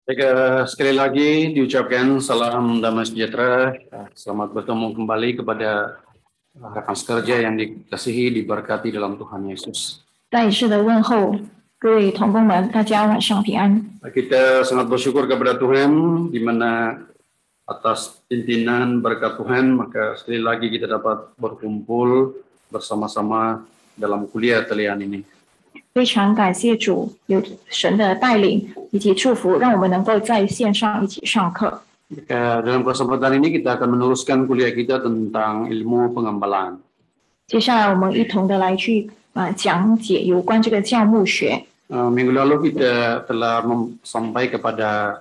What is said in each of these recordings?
Sekali lagi diucapkan salam damai sejahtera. Selamat bertemu kembali kepada rekan sekerja yang dikasihi, diberkati dalam Tuhan Yesus. 再一次的问候各位同工们，大家晚上平安。Kita sangat bersyukur kepada Tuhan, di mana atas pimpinan berkat Tuhan, maka sekali lagi kita dapat berkumpul bersama-sama dalam kuliah talian ini. 非常感谢主，有神的带领以及祝福，让我们能够在线上一起上课。Dalam kesempatan ini kita akan meneruskan kuliah kita tentang ilmu pengembalaan. 接下来我们一同的来去讲解有关这个教牧学。Minggu lalu kita telah sampai kepada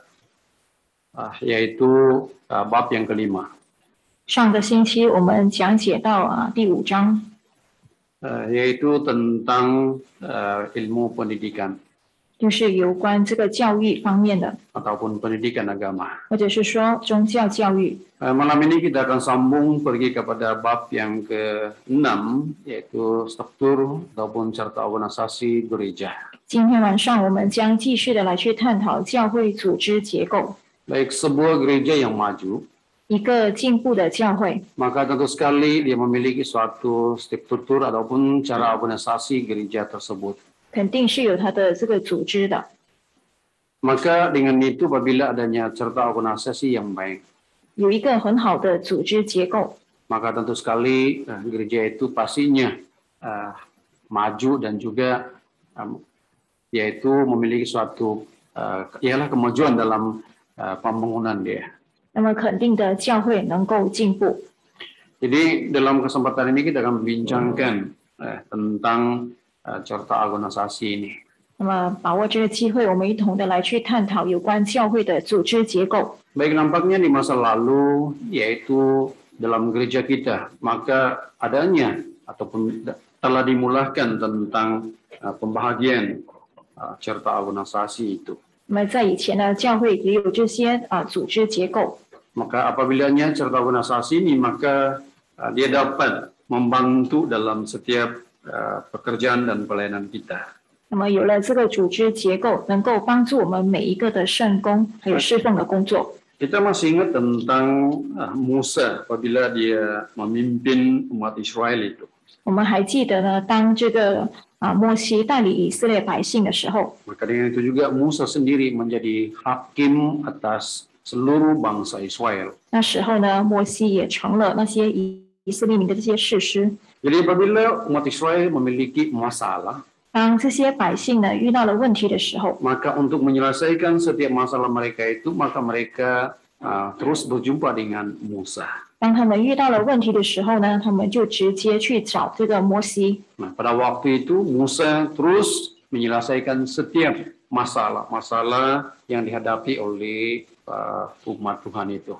yaitu bab yang kelima. 上个星期我们讲解到第5章。yaitu tentang ilmu pendidikan. 就是有关这个教育方面的 ataupun pendidikan agama. 或者是说宗教教育。Malam ini kita akan sambung pergi kepada bab yang ke-6 yaitu struktur ataupun serta organisasi gereja. 今天晚上我们将继续的来去探讨教会组织结构。 Baik sebuah gereja yang maju, 一个进步的教会， maka tentu sekali dia memiliki suatu struktur ataupun cara organisasi gereja tersebut. 肯定是有它的这个组织的。 Maka dengan itu apabila adanya serta organisasi yang baik, 有一个很好的组织结构， maka tentu sekali gereja itu pastinya maju dan juga yaitu memiliki suatu ialah kemajuan dalam pembangunan dia. 那么肯定的教会能够进步。 Jadi dalam kesempatan ini kita akan membincangkan tentang serta organisasi ini. 那么把握这个机会，我们一同的来去探讨有关教会的组织结构。 Baik, nampaknya di masa lalu yaitu dalam gereja kita maka adanya ataupun telah dimulakan tentang pembahagian serta organisasi itu. 那么在以前呢，教会也有这些组织结构。 Maka apabila serta organisasi ini maka dia dapat membantu dalam setiap pekerjaan dan pelayanan kita. 那么有了这个组织结构，能够帮助我们每一个的圣工还有侍奉的工作。 Kita masih ingat tentang Musa apabila dia memimpin umat Israel itu. 我们还记得呢，当这个摩西带领以色列百姓的时候， Maka dengan itu juga Musa sendiri menjadi hakim atas seluruh bangsa Israel. 那时候呢，摩西也成了那些以色列民的这些士师。 Jadi apabila umat Israel memiliki masalah, 当这些百姓呢遇到了问题的时候， maka untuk menyelesaikan setiap masalah mereka itu, maka mereka terus berjumpa dengan Musa. 当他们遇到了问题的时候呢，他们就直接去找这个摩西。 Nah, pada waktu itu Musa terus menyelesaikan setiap masalah-masalah yang dihadapi oleh umat Tuhan itu.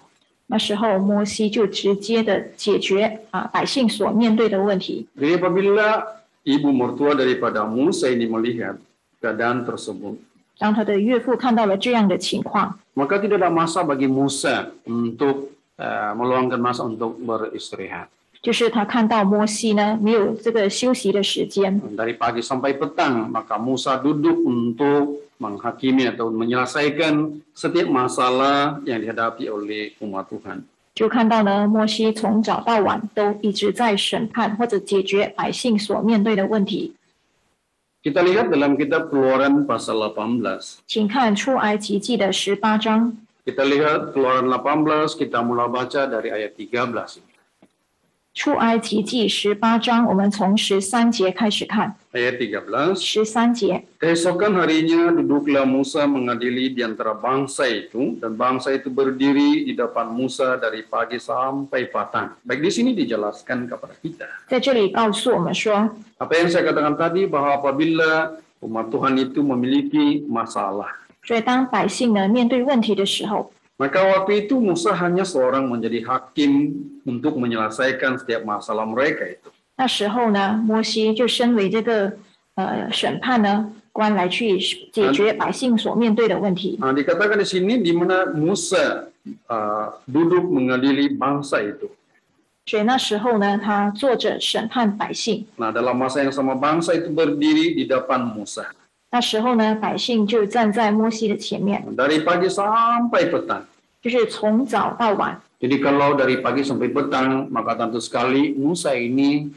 那时候摩西就直接的解决百姓所面对的问题。 Jadi apabila ibu mertua daripada Musa ini melihat keadaan tersebut, 当他的岳父看到了这样的情况， maka tidak ada masa bagi Musa untuk meluangkan masa untuk beristirahat. 就是他看到摩西呢没有这个休息的时间， Dari pagi sampai petang, maka Musa duduk untuk menghakimi atau menyelesaikan setiap masalah yang dihadapi oleh umat Tuhan. 就看到呢摩西从早到晚都一直在审判或者解决百姓所面对的问题。 Kita lihat dalam kitab Keluaran pasal 18. 请看出埃及记的18章。 Kita lihat Keluaran 18, kita mulai baca dari ayat 13. 出埃及记18章，我们从13节开始看。 Ayat 13. 13节， Keesokan harinya duduklah Musa mengadili di antara bangsa itu, dan bangsa itu berdiri di depan Musa dari pagi sampai petang. Baik, di sini dijelaskan kepada kita. 在这里告诉我们说， Apa yang saya katakan tadi bahwa apabila umat Tuhan itu memiliki masalah, 所以当百姓呢面对问题的时候， maka waktu itu Musa hanya seorang menjadi hakim untuk menyelesaikan setiap masalah mereka itu. 那时候呢，摩西就身为这个审判呢官来去解决百姓所面对的问题。 Nah, dikatakan di sini di mana Musa duduk mengadili bangsa itu. 所以那时候呢，他坐着审判百姓。 Nah, dalam masa yang sama bangsa itu berdiri di depan Musa. 那时候呢，百姓就站在摩西的前面， dari pagi sampai petang. 就是从早到晚。 Jadi kalau dari pagi sampai petang, maka tentu sekali Musa ini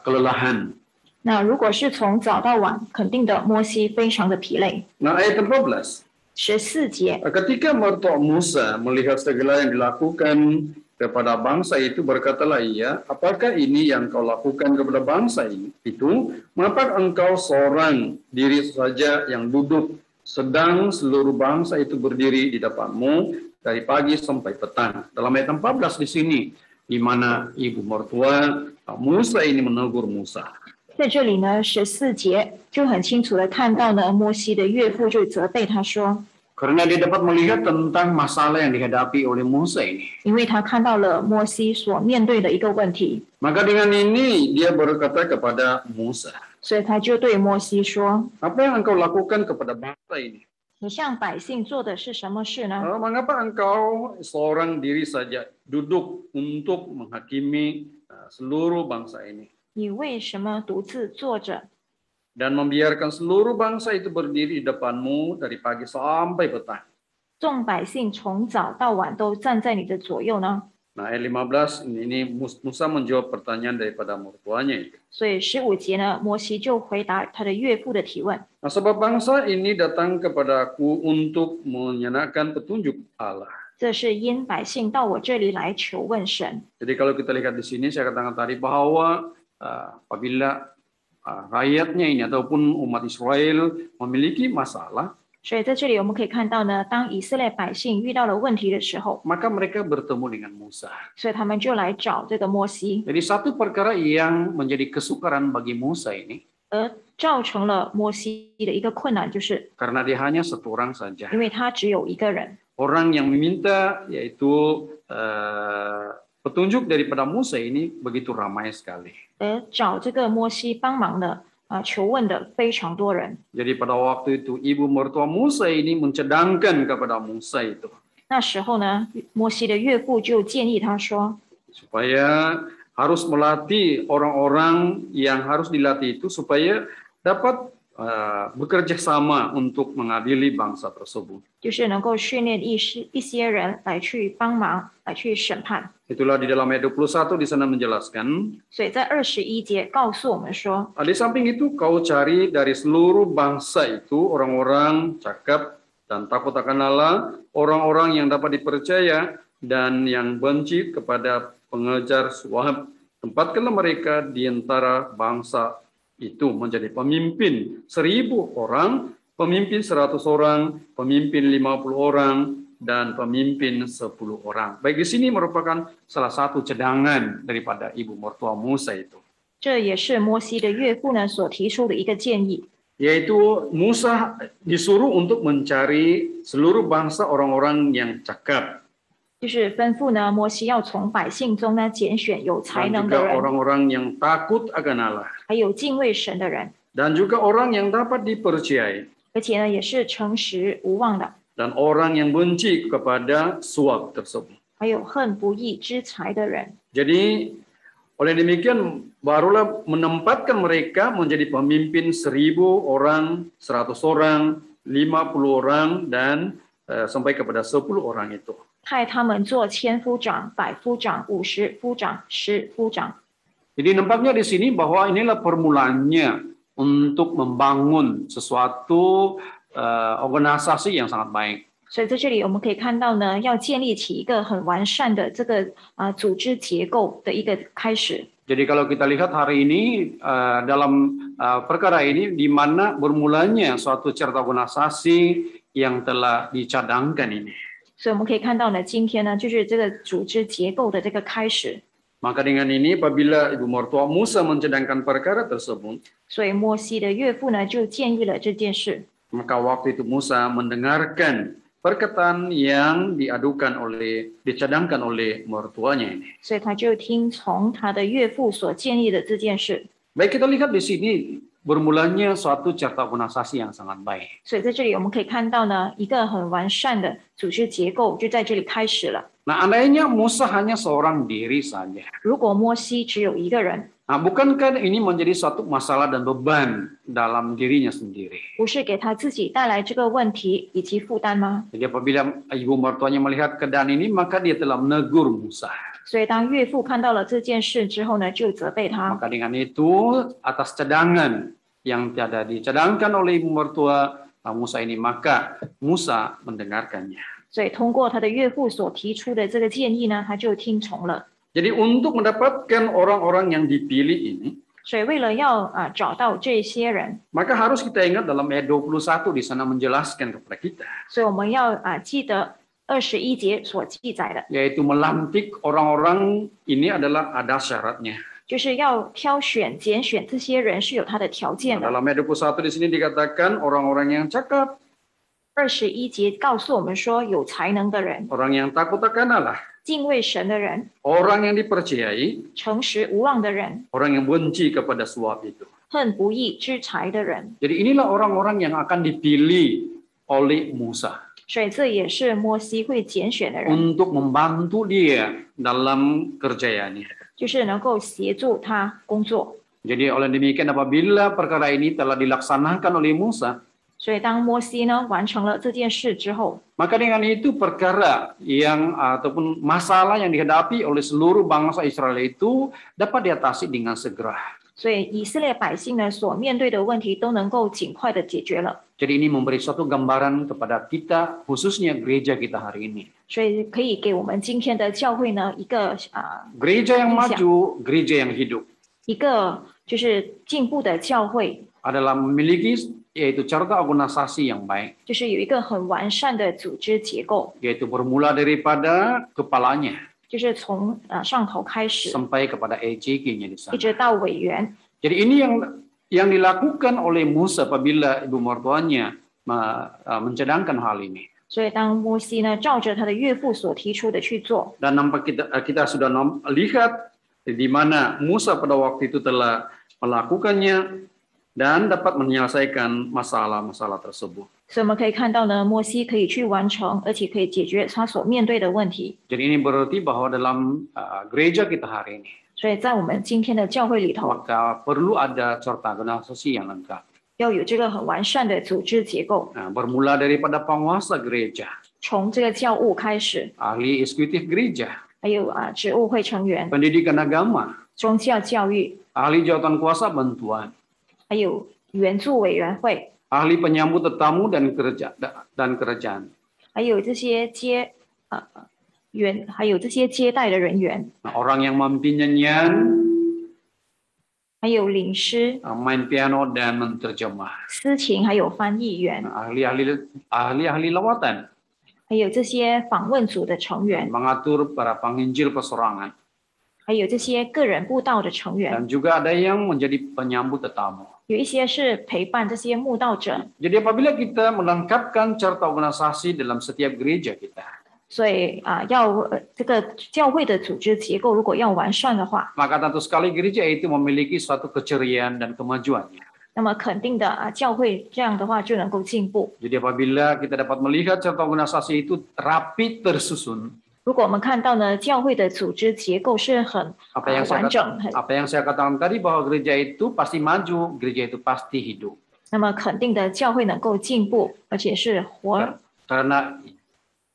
kelelahan. 那如果是从早到晚，肯定的摩西非常的疲累。 Nah, ayat 14. 14节， Ketika mertua Musa melihat segala yang dilakukan kepada bangsa itu, berkatalah ia, apakah ini yang kau lakukan kepada bangsa itu? Mengapa engkau seorang diri saja yang duduk, sedang seluruh bangsa itu berdiri di depanmu dari pagi sampai petang. Dalam ayat 14 di sini, di mana ibu mertua Musa ini menegur Musa. 在这里呢，14节就很清楚的看到呢，摩西的岳父就责备他说， Karena dia dapat melihat tentang masalah yang dihadapi oleh Musa ini. 因为他看到了摩西所面对的一个问题， Maka dengan ini dia berkata kepada Musa, 所以他就对摩西说 apa yang engkau lakukan kepada bangsa ini? 你向百姓做的是什么事呢？ Mengapa engkau seorang diri saja duduk untuk menghakimi seluruh bangsa ini? 你为什么独自坐着， Dan membiarkan seluruh bangsa itu berdiri di depanmu dari pagi sampai petang. 众百姓从早到晚都站在你的左右呢？ Nah, ayat 15 ini Musa menjawab pertanyaan daripada mertuanya itu. 所以15节呢，摩西就回答他的岳父的提问。 Nah, sebab bangsa ini datang kepadaku untuk menyenangkan petunjuk Allah. 这是因百姓到我这里来求问神。 Jadi kalau kita lihat di sini, saya katakan tadi bahwa apabila rakyatnya ini ataupun umat Israel memiliki masalah, 所以在这里我们可以看到呢，当以色列百姓遇到了问题的时候， maka mereka bertemu dengan Musa. 所以他们就来找这个摩西， Jadi satu perkara yang menjadi kesukaran bagi Musa ini, 而造成了摩西的一个困难，就是 karena dia hanya satu orang saja. 因为他只有一个人， Orang yang meminta yaitu petunjuk daripada Musa ini begitu ramai sekali. 而找这个摩西帮忙的求问的非常多人。 Jadi pada waktu itu ibu mertua Musa ini mencadangkan kepada Musa itu 那时候呢，摩西的岳父就建议他说， supaya harus melatih orang-orang yang harus dilatih itu supaya dapat bekerja sama untuk mengadili bangsa tersebut. 就是能够训练一些人来去帮忙，来去审判。 Itulah di dalam ayat 21 di sana menjelaskan. 所以在21节告诉我们说， Di samping itu kau cari dari seluruh bangsa itu orang-orang cakap dan takut akan Allah, orang-orang yang dapat dipercaya dan yang benci kepada pengejar suap. Tempatkanlah mereka di antara bangsa itu menjadi pemimpin 1000 orang, pemimpin 100 orang, pemimpin 50 orang, dan pemimpin 10 orang. Baik, di sini merupakan salah satu cadangan daripada ibu mertua Musa itu. 这也是摩西的岳父呢所提出的一个建议， Yaitu Musa disuruh untuk mencari seluruh bangsa orang-orang yang cakap. 就是吩咐呢摩西要从百姓中呢拣选有才 Dan 能的 juga 人， orang-orang yang takut akan Allah. 还有敬畏神的人， Dan juga orang yang dapat dipercayai. 而且呢也是诚实无妄的， Dan orang yang benci kepada suap tersebut. 还有恨不义之财的人。 Jadi oleh demikian barulah menempatkan mereka menjadi pemimpin 1000 orang, 100 orang, 50 orang, dan sampai kepada 10 orang itu. 派他们做千夫长、百夫长、50夫长、10夫长。 Jadi nampaknya di sini bahwa inilah permulaannya untuk membangun sesuatu organisasi yang sangat baik. 所以在这里我们可以看到呢，要建立起一个很完善的这个组织结构的一个开始。 Jadi kalau kita lihat hari ini dalam perkara ini di mana bermulanya suatu cerita organisasi yang telah dicadangkan ini. 所以我们可以看到呢，今天呢就是这个组织结构的这个开始。 Maka dengan ini apabila ibu mertua Musa mencadangkan perkara tersebut, 所以摩西的岳父呢就建议了这件事。 maka waktu itu Musa mendengarkan perkataan yang dicadangkan oleh mertuanya ini. 所以他就听从他的岳父所建议的这件事。 Baik, kita lihat di sini bermulanya suatu cerita organisasi yang sangat baik. 所以在这里我们可以看到呢，一个很完善的组织结构就在这里开始了。 Nah, andainya Musa hanya seorang diri saja, 如果摩西只有一个人， Nah, bukankah ini menjadi suatu masalah dan beban dalam dirinya sendiri? 不是给他自己带来这个问题以及负担吗？ Jadi apabila ibu mertuanya melihat keadaan ini, maka dia telah menegur Musa. 所以当岳父看到了这件事之后呢，就责备他。 Maka dengan itu, atas cadangan yang tiada dicadangkan oleh ibu mertua Musa ini, maka Musa mendengarkannya. 所以通过他的岳父所提出的这个建议呢，他就听从了。 Jadi untuk mendapatkan orang-orang yang dipilih ini, 所以为了要找到这些人， maka harus kita ingat dalam ayat 21 di sana menjelaskan kepada kita, 所以我们要记得21节所记载的， yaitu melantik orang-orang ini adalah ada syaratnya. 就是要挑选、拣选这些人是有他的条件的。 Dalam ayat 21 di sini dikatakan orang-orang yang cakap, 21节告诉我们说，有才能的人、 orang yang takut akan Allah, 敬畏神的人、 orang yang dipercayai, 诚实无妄的人、 orang yang benci kepada suap itu. 恨不义之财的人。 Jadi inilah orang-orang yang akan dipilih oleh Musa 所以这也是摩西会拣选的人， untuk membantu dia dalam kerjaannya. 就是能够协助他工作。 Jadi oleh demikian apabila perkara ini telah dilaksanakan oleh Musa, 所以当摩西呢完成了这件事之后， maka dengan itu perkara yang ataupun masalah yang dihadapi oleh seluruh bangsa Israel itu dapat diatasi dengan segera. 所以以色列百姓呢所面对的问题都能够尽快的解决了。 Jadi ini memberi suatu gambaran kepada kita, khususnya gereja kita hari ini. 所以可以给我们今天的教会呢一个Gereja yang maju, gereja yang hidup 一个就是进步的教会， adalah memiliki yaitu carta organisasi yang baik, 就是有一个很完善的组织结构， yaitu bermula daripada kepalanya 就是从上头开始， sampai kepada EJK-nya di 一 sana. 直到委员。 Jadi ini yang dilakukan oleh Musa apabila ibu mertuanya mencadangkan hal ini. 所以当摩西呢照着他的岳父所提出的去做， Dan nampak kita sudah lihat di mana Musa pada waktu itu telah melakukannya dan dapat menyelesaikan masalah-masalah tersebut. 所以我们可以看到呢，摩西可以去完成，而且可以解决他所面对的问题。 Jadi ini berarti bahwa dalam gereja kita hari ini, 所以在我们今天的教会里头， maka perlu ada carta organisasi yang lengkap. 要有这个很完善的组织结构， Bermula daripada penguasa gereja, 从这个教务开始， ahli eksekutif gereja, 还有职务会成员、 pendidikan agama, 宗教教育， ahli jawatan kuasa bantuan, 还有援助委员会， ahli penyambut tetamu dan kerajaan. 还有这些还有这些接待的人员， Orang yang mampu nyanyian, 还有领诗、 main piano dan menterjemah, 司琴，还有翻译员， ahli lawatan, 还有这些访问组的成员， mengatur para penginjil pesorangan, 还有这些个人布道的成员， dan juga ada yang menjadi penyambut tetamu. 有一些是陪伴这些慕道者。 Jadi apabila kita melengkapkan carta organisasi dalam setiap gereja kita, 所以这个教会的组织结构如果要完善的话， maka tentu sekali gereja itu memiliki suatu keceriaan dan kemajuannya. 那么肯定的教会这样的话就能够进步。 Jadi apabila kita dapat melihat carta organisasi itu rapi tersusun, 如果我们看到呢，教会的组织结构是很完整， apa yang saya katakan tadi bahwa gereja itu pasti maju, gereja itu pasti hidup. 那么肯定的教会能够进步，而且是活。 Karena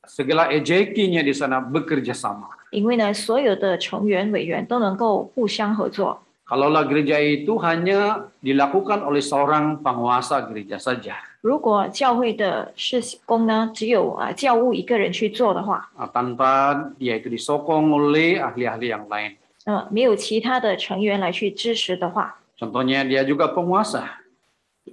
segala EJK-nya di sana bekerja sama. 因为呢，所有的成员委员都能够互相合作。 Kalaulah gereja itu hanya dilakukan oleh seorang penguasa gereja saja, 如果教会的事工呢，只有教务一个人去做的话， tanpa dia itu disokong oleh ahli-ahli yang lain. 那么没有其他的成员来去支持的话， Contohnya dia juga penguasa,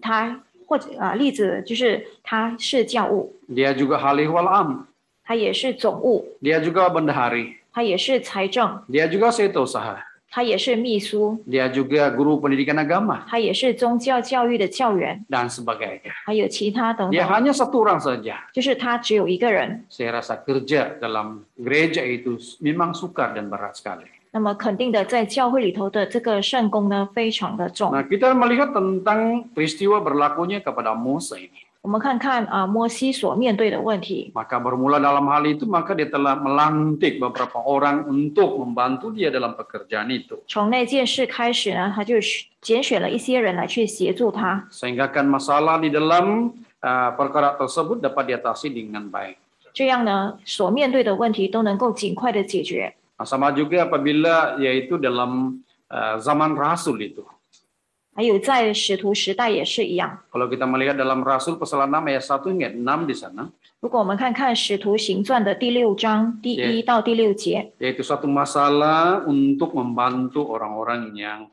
他或者例子就是他是教务， dia juga halihwal am, 他也是总务， dia juga bendahari, 他也是财政， dia juga setosaha, 他也是秘书， dia juga guru pendidikan agama, 他也是宗教教育的教员， dan sebagainya. 还有其他等 Dia 等， hanya satu orang saja. 就是他只有一个人。 Saya rasa kerja dalam gereja itu memang sukar dan berat sekali. 那么肯定的，在教会里头的这个圣工呢，非常的重。 Nah, kita melihat tentang peristiwa berlakunya kepada Musa ini. 我们看看摩西所面对的问题。 Maka bermula dalam hal itu, maka dia telah melantik beberapa orang untuk membantu dia dalam pekerjaan itu. 从那件事开始呢，他就拣选了一些人来去协助他， Sehingga kan masalah di dalam perkara tersebut dapat diatasi dengan baik. 这样呢，所面对的问题都能够尽快的解决。 Nah, sama juga apabila yaitu dalam zaman Rasul itu. 还有在使徒时代也是一样。 Kalau kita melihat dalam Rasul pasal 6 ayat 1 hingga 6 di sana, 如果我们看看使徒行传的第6章第1到第6节， yaitu satu masalah untuk membantu orang-orang yang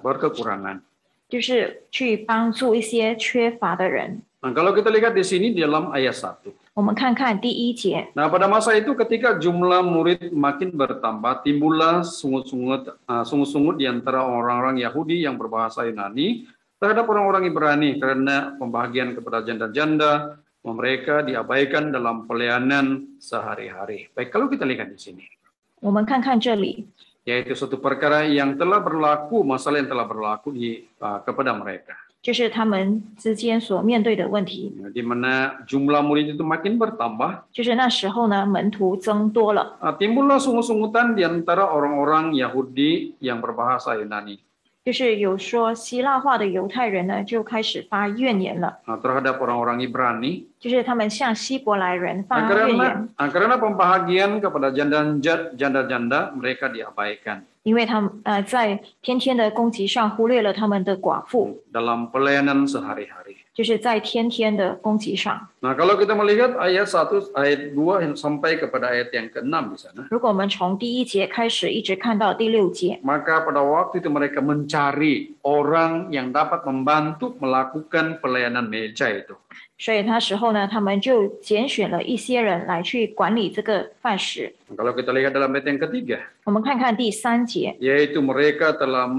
berkekurangan. 就是去帮助一些缺乏的人。 Nah, kalau kita lihat di sini di dalam ayat 1. 我们看看第1节， Nah, pada masa itu ketika jumlah murid makin bertambah, timbullah sungut-sungut di antara orang-orang Yahudi yang berbahasa Yunani terhadap orang-orang Ibrani karena pembahagian kepada janda-janda, mereka diabaikan dalam pelayanan sehari-hari. Baik, kalau kita lihat di sini, 我们看看这里， yaitu suatu perkara yang telah berlaku, masalah yang telah berlaku kepada mereka. 就是他们之间所面对的问题。 Di mana jumlah murid itu makin bertambah, 就是那时候呢，门徒增多了， timbullah sungut-sungutan di antara orang-orang Yahudi yang berbahasa Yunani 就是有说希腊话的犹太人呢，就开始发怨言了， terhadap orang-orang Ibrani 就是他们向希伯来人 Nah, 发怨言， karena pembahagian kepada janda-janda mereka diabaikan 因为他们在天天的攻击上忽略了他们的寡妇， dalam pelayanan sehari-hari. 就是在天天的攻击上。 Nah, kalau kita melihat ayat 1, ayat 2 sampai kepada ayat yang ke-6 di sana, 如果我们从第1节开始一直看到第6节， maka pada waktu itu mereka mencari orang yang dapat membantu melakukan pelayanan meja itu. 所以那时候呢，他们就拣选了一些人来去管理这个饭食。 Kalau kita lihat dalam ayat yang ketiga, 我们看看第3节， yaitu mereka telah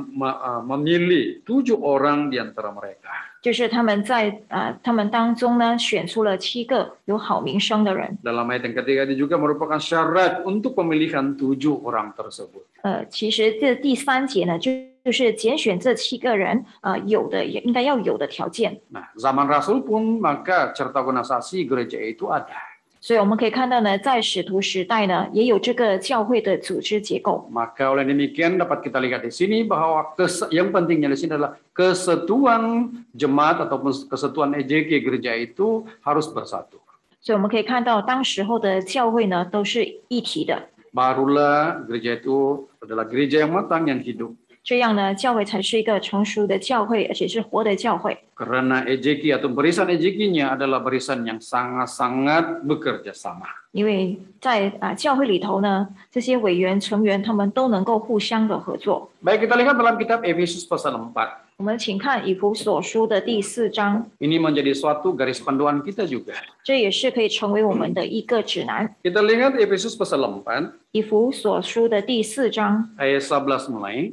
memilih 7 orang di antara mereka. 就是他们在他们当中呢，选出了7个有好名声的人。 Dalam ayat yang ketiga ini juga merupakan syarat untuk pemilihan 7 orang tersebut. 其实这第3节呢，就是拣选这7个人，有的也应该要有的条件。 Nah, zaman Rasul pun maka certa organisasi gereja itu ada. 所以我们可以看到呢，在使徒时代呢，也有这个教会的组织结构。 Maka oleh demikian dapat kita lihat di sini bahwa yang pentingnya di sini adalah kesatuan jemaat ataupun kesatuan EJG gereja itu harus bersatu. 所以我们可以看到，当时候的教会呢，都是一体的。 Barulah gereja itu adalah gereja yang matang yang hidup. 这样呢，教会才是一个成熟的教会，而且是活的教会。 Karena EJG atau barisan EJG-nya adalah barisan yang sangat-sangat bekerja sama. 因为在教会里头呢，这些委员成员他们都能够互相的合作。 Baik, kita lihat dalam kitab Efesus pasal 4. 我们请看以弗所书的第4章， Ini menjadi suatu garis panduan kita juga. 这也是可以成为我们的一个指南。 Kita lihat Efesus pasal 4, 以弗所书的第4章 ayat 11 mulai.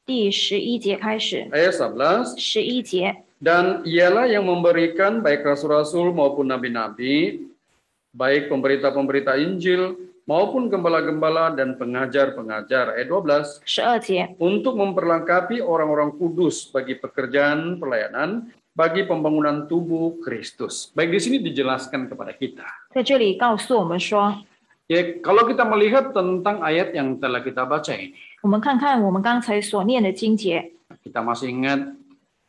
第11节开始， Ayat 11. 11节， Dan ialah yang memberikan baik rasul-rasul maupun nabi-nabi, baik pemberita-pemberita Injil maupun gembala-gembala dan pengajar-pengajar. Ayat 12. 12节， Untuk memperlengkapi orang-orang kudus bagi pekerjaan pelayanan, bagi pembangunan tubuh Kristus. Baik, di sini dijelaskan kepada kita. 在这里告诉我们说， Ya, kalau kita melihat tentang ayat yang telah kita baca ini, 我们看看我们刚才所念的经节， kita masih ingat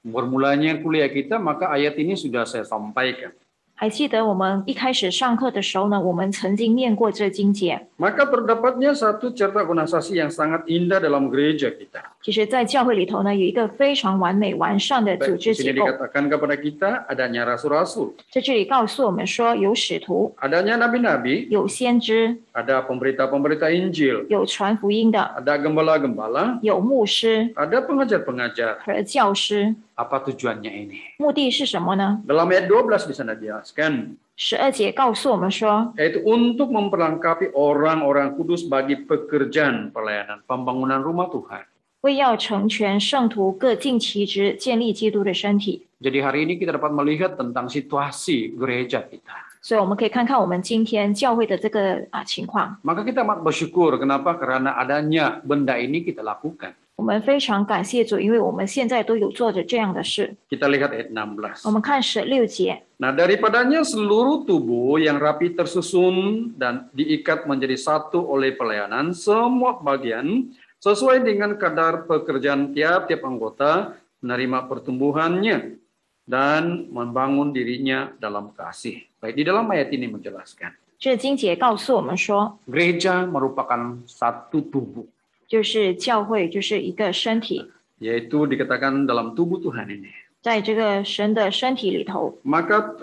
bermulanya kuliah kita, maka ayat ini sudah saya sampaikan. 还记得我们一开始上课的时候呢，我们曾经念过这经节。 Maka terdapatnya satu cerita organisasi yang sangat indah dalam gereja kita. 其实，在教会里头呢，有一个非常完美完善的组 Baik, 织 di 结 sini 构。 dikatakan kepada kita adanya rasul-rasul, 在这里告诉我们说，有使徒， adanya nabi-nabi, 有先知， ada pemberita-pemberita Injil, 有传福音的， ada gembala-gembala, 有牧师 ada pengajar-pengajar. 和教师。 Apa tujuannya ini? 目的是什么呢？ Dalam ayat 12 di sana dijelaskan, 12节告诉我们说， yaitu untuk memperlengkapi orang-orang kudus bagi pekerjaan pelayanan pembangunan rumah Tuhan. 为要成全圣徒，各尽其职，建立基督的身体。 Jadi hari ini kita dapat melihat tentang situasi gereja kita. 所以我们可以看看我们今天教会的这个情况。 Maka kita amat bersyukur. Kenapa? Karena adanya benda ini kita lakukan. 我们非常感谢主，因为我们现在都有做着这样的事。 Kita lihat ayat 16. 我们看16节， Nah, daripadanya seluruh tubuh yang rapi tersusun dan diikat menjadi satu oleh pelayanan, semua bagian sesuai dengan kadar pekerjaan tiap-tiap anggota menerima pertumbuhannya dan membangun dirinya dalam kasih. Baik, di dalam ayat ini menjelaskan, 这经节告诉我们说， gereja merupakan satu tubuh, 就是教会就是一个身体， yaitu dikatakan dalam tubuh Tuhan ini. 在这个神的身体里头， Maka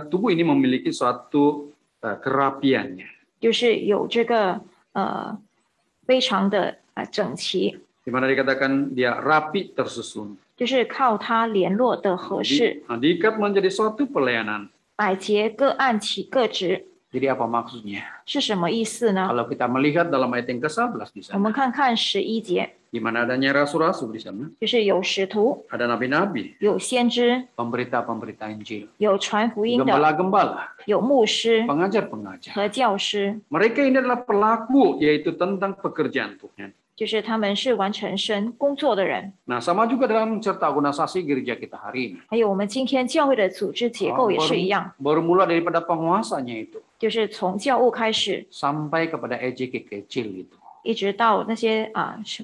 tubuh ini memiliki suatu kerapiannya. 就是有这个非常的整齐， Di mana dikatakan dia rapi tersusun. 就是靠它联络的合适， Diikat menjadi suatu pelayanan. 百节各按其各职， Jadi apa maksudnya? 是什么意思呢？ Kalau kita melihat dalam ayat yang ke-11 di 我们 sana, 看看11节， di mana adanya rasul-rasul di sana, 就是有使徒， ada nabi-nabi, 有先知， pemberita-pemberita Injil, 有传福音的， gembala-gembala, 有牧师 pengajar-pengajar. 和教师， Mereka ini adalah pelaku, yaitu tentang pekerjaan Tuhan. 就是他们是完成神工作的人。 Nah, sama juga dalam cerita organisasi gereja kita hari ini. 还有我们今天教会的组织结构也是一样， Bermula daripada penguasanya itu 就是从教务开始， sampai kepada EJK kecil itu. 一直到那些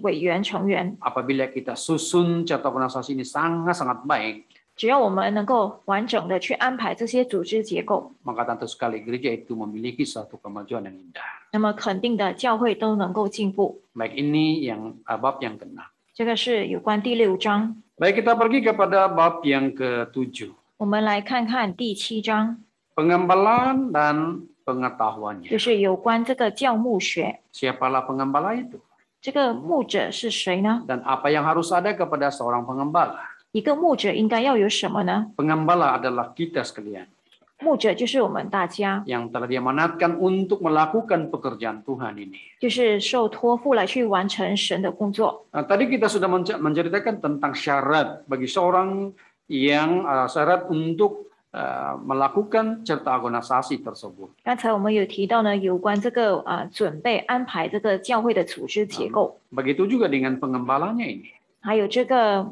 委员成员。 Apabila kita susun cerita organisasi ini sangat-sangat baik, 只要我们能够完整的去安排这些组织结构， maka tentu sekali gereja itu memiliki satu kemajuan yang indah. 那么肯定的教会都能够进步。 Baik, ini yang bab yang ke-6. 这个是有关第6章。 Baik, kita pergi kepada bab yang ke-7. 我们来看看第7章， Pengembalaan dan pengetahuannya. 就是有关这个教牧学。 Siapalah pengembala itu? 这个牧者是谁呢？ Dan apa yang harus ada kepada seorang pengembala? 一个牧者应该要有什么呢？ Pengembala adalah kita sekalian 牧者就是我们大家， yang telah diamanatkan untuk melakukan pekerjaan Tuhan ini. 就是受托付来去完成神的工作。 Nah, tadi kita sudah menceritakan tentang syarat bagi seorang yang syarat untuk melakukan cerita organisasi tersebut. 刚才我们有提到呢，有关这个准备安排这个教会的组织结构， Begitu juga dengan pengembalanya ini. 还有这个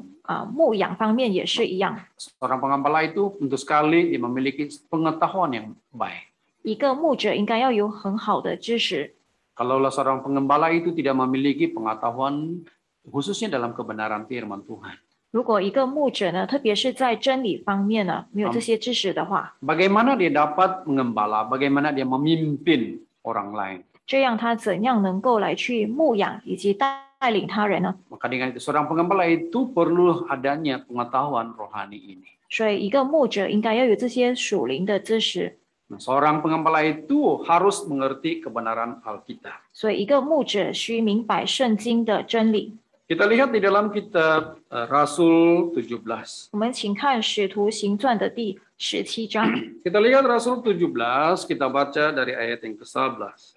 牧养方面也是一样。 Seorang pengembala itu tentu sekali dia memiliki pengetahuan yang baik. 一个牧者应该要有很好的知识。 Kalaulah seorang pengembala itu tidak memiliki pengetahuan khususnya dalam kebenaran firman Tuhan. 如果一个牧者呢，特别是在真理方面呢，没有这些知识的话， Bagaimana dia dapat mengembala, bagaimana dia memimpin orang lain. 这样他怎样能够来去牧养以及带领他人呢？ Maka dengan itu seorang pengembala itu perlu adanya pengetahuan rohani ini. 所以一个牧者应该要有这些属灵的知识。 Nah, seorang pengembala itu harus mengerti kebenaran Alkitab. 所以一个牧者需明白圣经的真理。 Kita lihat di dalam kitab Rasul 17. 我们请看《使徒行传》的第17章，《 Kita lihat Rasul 17, kita baca dari ayat yang ke-11.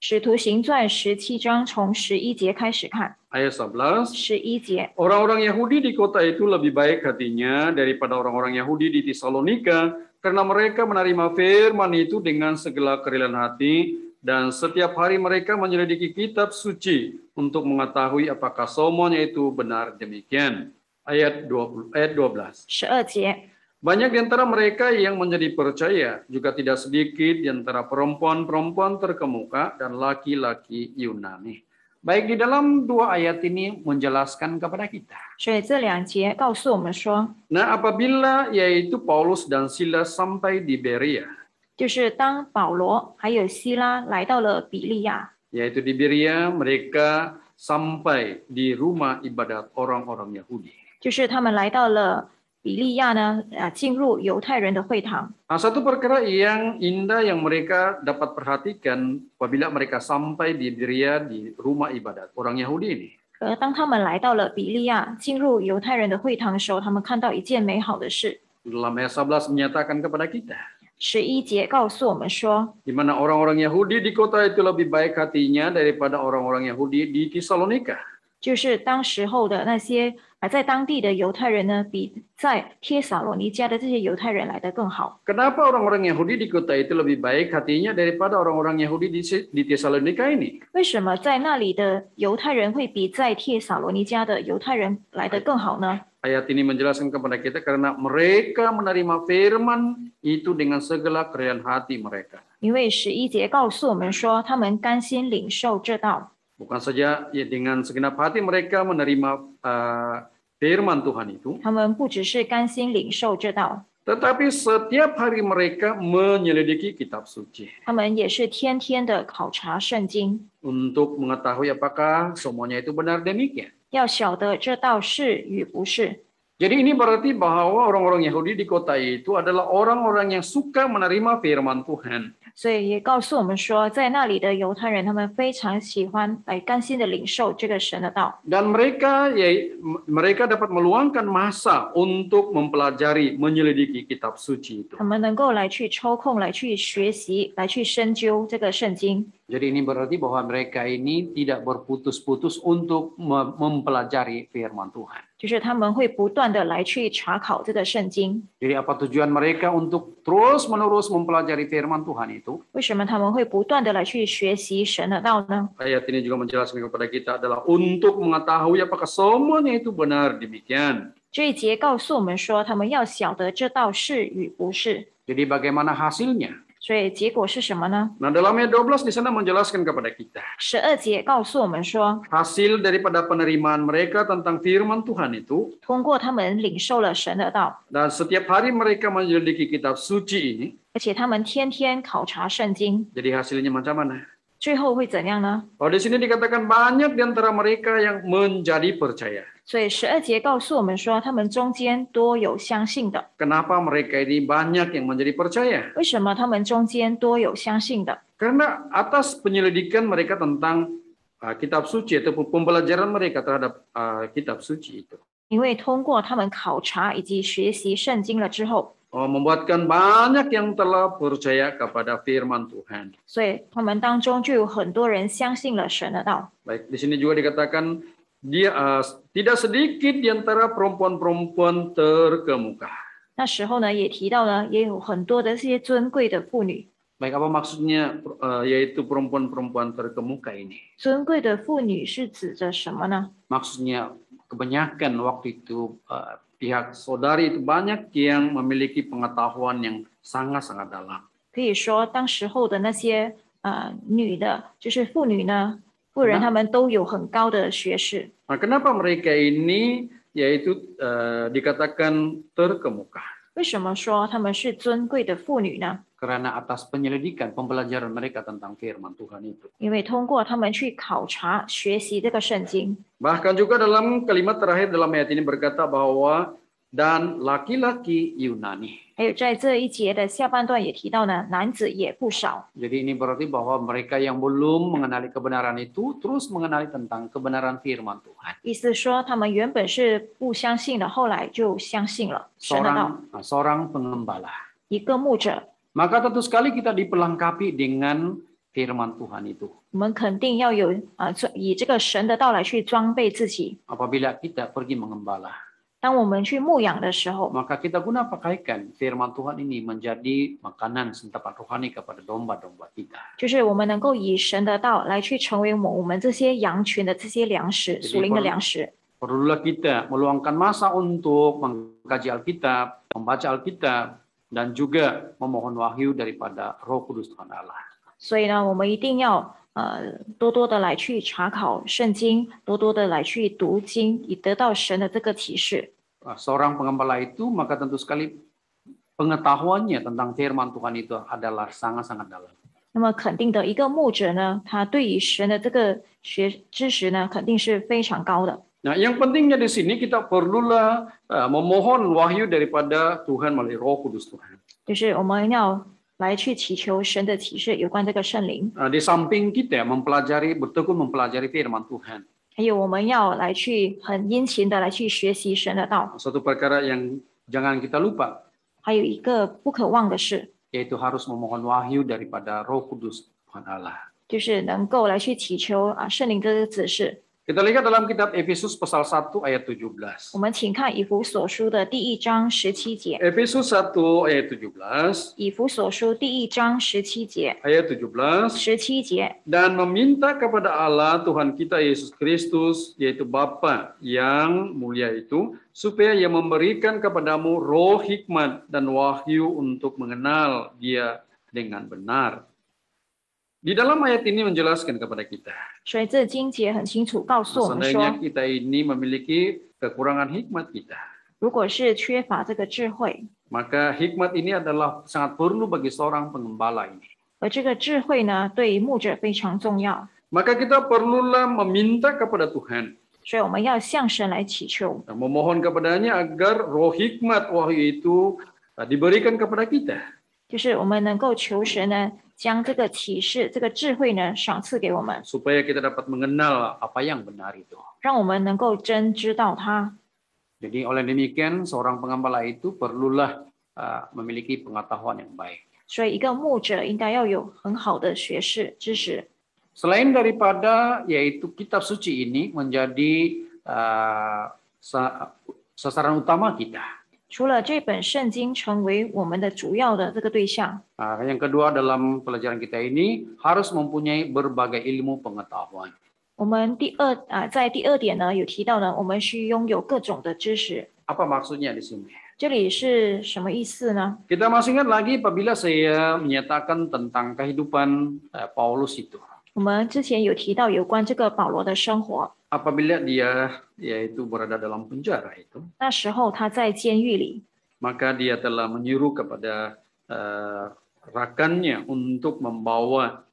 使徒行传》17章从11节开始看。 Ayat 11. 11节， Orang-orang Yahudi di kota itu lebih baik hatinya daripada orang-orang Yahudi di Tesalonika karena mereka menerima firman itu dengan segala kerelaan hati dan setiap hari mereka menyelidiki kitab suci untuk mengetahui apakah semuanya itu benar demikian. Ayat 12. 12节， Banyak di antara mereka yang menjadi percaya, juga tidak sedikit di antara perempuan-perempuan terkemuka dan laki-laki Yunani. Baik, di dalam dua ayat ini menjelaskan kepada kita. 所以这2节告诉我们说， Nah, apabila yaitu Paulus dan Silas sampai di Berea, 就是当保罗还有希拉来到了比利亚， yaitu di Berea mereka sampai di rumah ibadat orang-orang Yahudi. 就是他们来到了比利亚呢，进入犹太人的会堂。 Nah, satu perkara yang indah yang mereka dapat perhatikan apabila mereka sampai di Berea di rumah ibadat orang Yahudi ini. 而当他们来到了比利亚，进入犹太人的会堂的时候，他们看到一件美好的事。 Dalam ayat 11 menyatakan kepada kita, 11节告诉我们说， di mana orang-orang Yahudi di kota itu lebih baik hatinya daripada orang-orang Yahudi di Tesalonika. 就是当时候的那些而在当地的犹太人呢，比在帖撒罗尼迦的这些犹太人来得更好。 Kenapa orang-orang Yahudi di kota itu lebih baik hatinya daripada orang-orang Yahudi di Tesalonika ini? 为什么在那里的犹太人会比在帖撒罗尼迦的犹太人来得更好呢？ Ayat ini menjelaskan kepada kita karena mereka menerima firman itu dengan segala kerelaan hati mereka. 因为11节告诉我们说，他们甘心领受这道， Bukan saja ya dengan segenap hati mereka menerima firman Tuhan itu, 他们不只是甘心领受这道， tetapi setiap hari mereka menyelidiki kitab suci 他们也是天天的考察圣经， untuk mengetahui apakah semuanya itu benar demikian. 要晓得这道是与不是。 Jadi ini berarti bahwa orang-orang Yahudi di kota itu adalah orang-orang yang suka menerima firman Tuhan. 所以也告诉我们说，在那里的犹太人，他们非常喜欢来甘心的领受这个神的道， Dan mereka dapat meluangkan masa untuk mempelajari, menyelidiki kitab suci itu. 他们能够来去抽空来去学习，来去深究这个圣经。 Jadi ini berarti bahwa mereka ini tidak berputus-putus untuk mempelajari firman Tuhan. 就是他们会不断的来去查考这个圣经。 Jadi apa tujuan mereka untuk terus-menerus mempelajari firman Tuhan itu? 为什么他们会不断的来去学习神的道呢？ Ayat ini juga menjelaskan kepada kita adalah untuk mengetahui apakah semuanya itu benar demikian. 这一节告诉我们说，他们要晓得这道是与不是。 Jadi bagaimana hasilnya? 所以结果是什么呢？ Nah, dalam ayat 12 di sana menjelaskan kepada kita 12节告诉我们说， hasil daripada penerimaan mereka tentang firman Tuhan itu, 通过他们领受了神的道， dan setiap hari mereka menyelidiki kitab suci ini, 而且他们天天考察圣经， jadi hasilnya macam mana? 最后会怎样呢？ Oh, di sini dikatakan banyak di antara mereka yang menjadi percaya. 所以12节告诉我们说，他们中间多有相信的。 Kenapa mereka ini banyak yang menjadi percaya? 为什么他们中间多有相信的？ Karena atas penyelidikan mereka tentang kitab suci ataupun pembelajaran mereka terhadap kitab suci itu. 因为通过他们考察以及学习圣经了之后， Membuatkan banyak yang telah percaya kepada firman Tuhan. 所以他们当中就有很多人相信了神的道。 Baik, di sini juga dikatakan tidak sedikit di antara perempuan-perempuan terkemuka. 那时候呢，也提到呢，也有很多的这些尊贵的妇女。 Baik, apa maksudnya yaitu perempuan-perempuan terkemuka ini? 尊贵的妇女是指着什么呢？ Maksudnya kebanyakan waktu itu pihak saudari itu banyak yang memiliki pengetahuan yang sangat-sangat dalam. 可以说，当时候的那些女的，就是妇女呢，妇人她们都有很高的学识。 Nah, kenapa mereka ini yaitu dikatakan terkemuka? 为什么说她们是尊贵的妇女呢？ Karena atas penyelidikan pembelajaran mereka tentang firman Tuhan itu. 因为通过她们去考察、学习这个圣经。 Bahkan juga dalam kalimat terakhir dalam ayat ini berkata bahwa dan laki-laki Yunani. 还有在这一节的下半段也提到呢，男子也不少。 Jadi ini berarti bahwa mereka yang belum mengenali kebenaran itu terus mengenali tentang kebenaran firman Tuhan. 意思说，他们原本是不相信的，后来就相信了神的道。 Seorang pengembala. 一个牧者， Maka tentu sekali kita diperlengkapi dengan firman Tuhan itu. 我们肯定要有以这个神的道来去装备自己。 Apabila kita pergi mengembala, 当我们去牧养的时候， maka kita guna pakaikan firman Tuhan ini menjadi makanan santapan rohani kepada domba-domba kita. 就是我们能够以神的道来去成为我们这些羊群的这些粮食，属灵的粮食。 Perlulah kita meluangkan masa untuk mengkaji Alkitab, membaca Alkitab, dan juga memohon wahyu daripada Roh Kudus Tuhan Allah. 所以呢，我们一定要多多的来去查考圣经，多多的来去读经，以得到神的这个启示。 Seorang pengembala itu maka tentu sekali pengetahuannya tentang firman Tuhan itu adalah sangat-sangat dalam. 那么肯定的，一个牧者呢，他对于神的这个知识呢，肯定是非常高的。 Nah, yang pentingnya di sini kita perlulah memohon wahyu daripada Tuhan melalui Roh Kudus Tuhan. 就是我们要来去祈求神的启示有关这个圣灵， Di samping kita bertekun mempelajari firman Tuhan. 还有我们要来去很殷勤的来去学习神的道。 Satu perkara yang jangan kita lupa, 还有一个不可忘的事， yaitu harus memohon wahyu daripada Roh Kudus Tuhan Allah. 就是能够来去祈求圣灵的指示。Kita lihat dalam kitab Efesus pasal 1 ayat 17. 我们请看以弗所书的第1章17节。 Efesus 1 ayat 17, 以弗所书第1章17节， ayat 17, 17节， dan meminta kepada Allah Tuhan kita Yesus Kristus, yaitu Bapa yang mulia itu, supaya Ia memberikan kepadamu roh hikmat dan wahyu untuk mengenal Dia dengan benar. Di dalam ayat ini menjelaskan kepada kita, 所以这经节很清楚告诉我们 seandainya 说， kita ini memiliki kekurangan hikmat kita, 如果是缺乏这个智慧， maka hikmat ini adalah sangat perlu bagi seorang pengembala ini. 而这个智慧呢，对于牧者非常重要， Maka kita perlulah meminta kepada Tuhan, 所以我们要向神来祈求， dan memohon kepadanya agar roh hikmat wahyu itu diberikan kepada kita. 就是我们能够求神呢，将这个启示、这个智慧呢赏赐给我们， Supaya kita dapat mengenal apa yang benar itu. 让我们能够真知道它。 Jadi oleh demikian seorang pengembala itu perlulah memiliki pengetahuan yang baik. 所以一个牧者应该要有很好的学识知识。 Selain daripada yaitu kitab suci ini menjadi sasaran utama kita. 除了这本圣经成为我们的主要的这个对象， Yang kedua dalam pelajaran kita ini harus mempunyai berbagai ilmu pengetahuan. 我们在第二点呢有提到呢，我们需拥有各种的知识。 Apa maksudnya di sini? 这里是什么意思呢？ Kita masih ingat lagi apabila saya menyatakan tentang kehidupan Paulus itu. 我们之前有提到有关这个保罗的生活， Apabila dia yaitu berada dalam penjara itu, 那时候他在监狱里， maka dia telah menyuruh kepada rakannya untuk membawa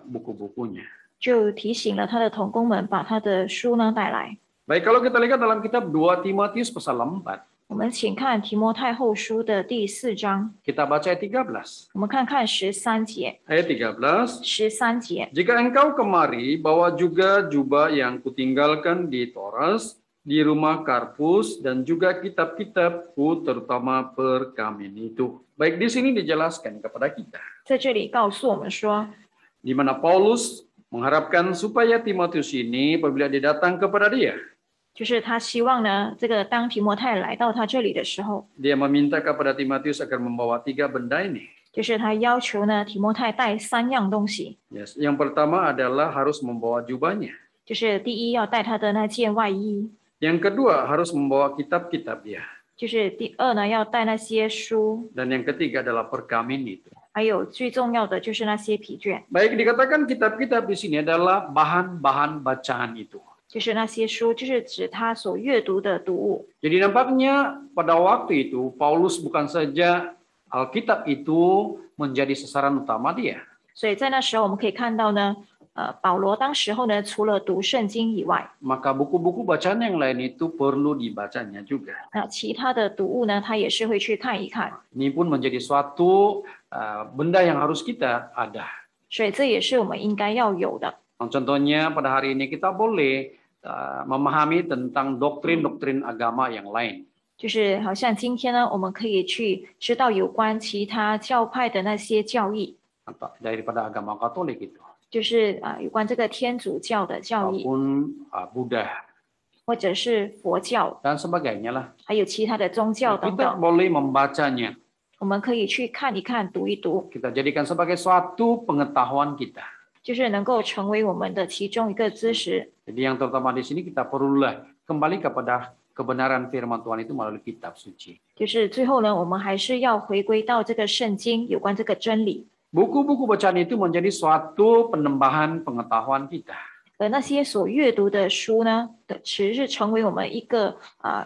buku-bukunya. 就提醒了他的同工们把他的书呢带来。 Baik, kalau kita lihat dalam kitab 2 Timotius pasal 4, 我们请看提摩太后书的第4章， kita baca ayat 13. 我们看看13节。 Ayat 13, 13节， jika engkau kemari, bawa juga jubah yang kutinggalkan di Toras, di rumah Karpus, dan juga kitab-kitabku, terutama perkamen itu. Baik, di sini dijelaskan kepada kita, 在这里告诉我们说， di mana Paulus mengharapkan supaya Timotius ini apabila dia datang kepada dia, 就是他希望呢，这个当提摩太来到他这里的时候， dia meminta kepada Timotius agar membawa 3 benda ini. 就是他要求呢提摩太带3样东西， Yes. Yang pertama adalah harus membawa jubahnya. 就是第一要带他的那件外衣， Yang kedua harus membawa kitab-kitab dia. 就是第二呢要带那些书， Dan yang ketiga adalah perkamen itu. 还有最重要的就是那些皮卷， Baik, dikatakan kitab-kitab di sini adalah bahan-bahan bacaan itu. 就是那些书，就是指他所阅读的读物。 Jadi nampaknya pada waktu itu Paulus bukan saja Alkitab itu menjadi sasaran utama dia. 所以在那时候我们可以看到呢，保罗当时候呢，除了读圣经以外， Maka buku-buku bacaan yang lain itu perlu dibacanya juga. 那其他的读物呢，他也是会去看一看。 Ini pun menjadi suatu benda yang harus kita ada. 所以这也是我们应该要有的。 Contohnya pada hari ini kita boleh memahami tentang doktrin-doktrin agama yang lain. 就是好像今天呢，我们可以去知道有关其他教派的那些教义， Atau daripada agama Katolik itu, 就是有关这个天主教的教义， maupun Buddha 或者是佛教， dan sebagainya lah. 还有其他的宗教等 Kita 等， boleh membacanya. 我们可以去看一看、读一读， Kita jadikan sebagai suatu pengetahuan kita. 就是能够成为我们的其中一个知识。 Jadi yang terutama di sini kita perlulah kembali kepada kebenaran firman Tuhan itu melalui kitab suci. 就是最后呢，我们还是要回归到这个圣经有关这个真理， Buku-buku bacaan itu menjadi suatu penambahan pengetahuan kita. 而那些所阅读的书呢，只是成为我们一个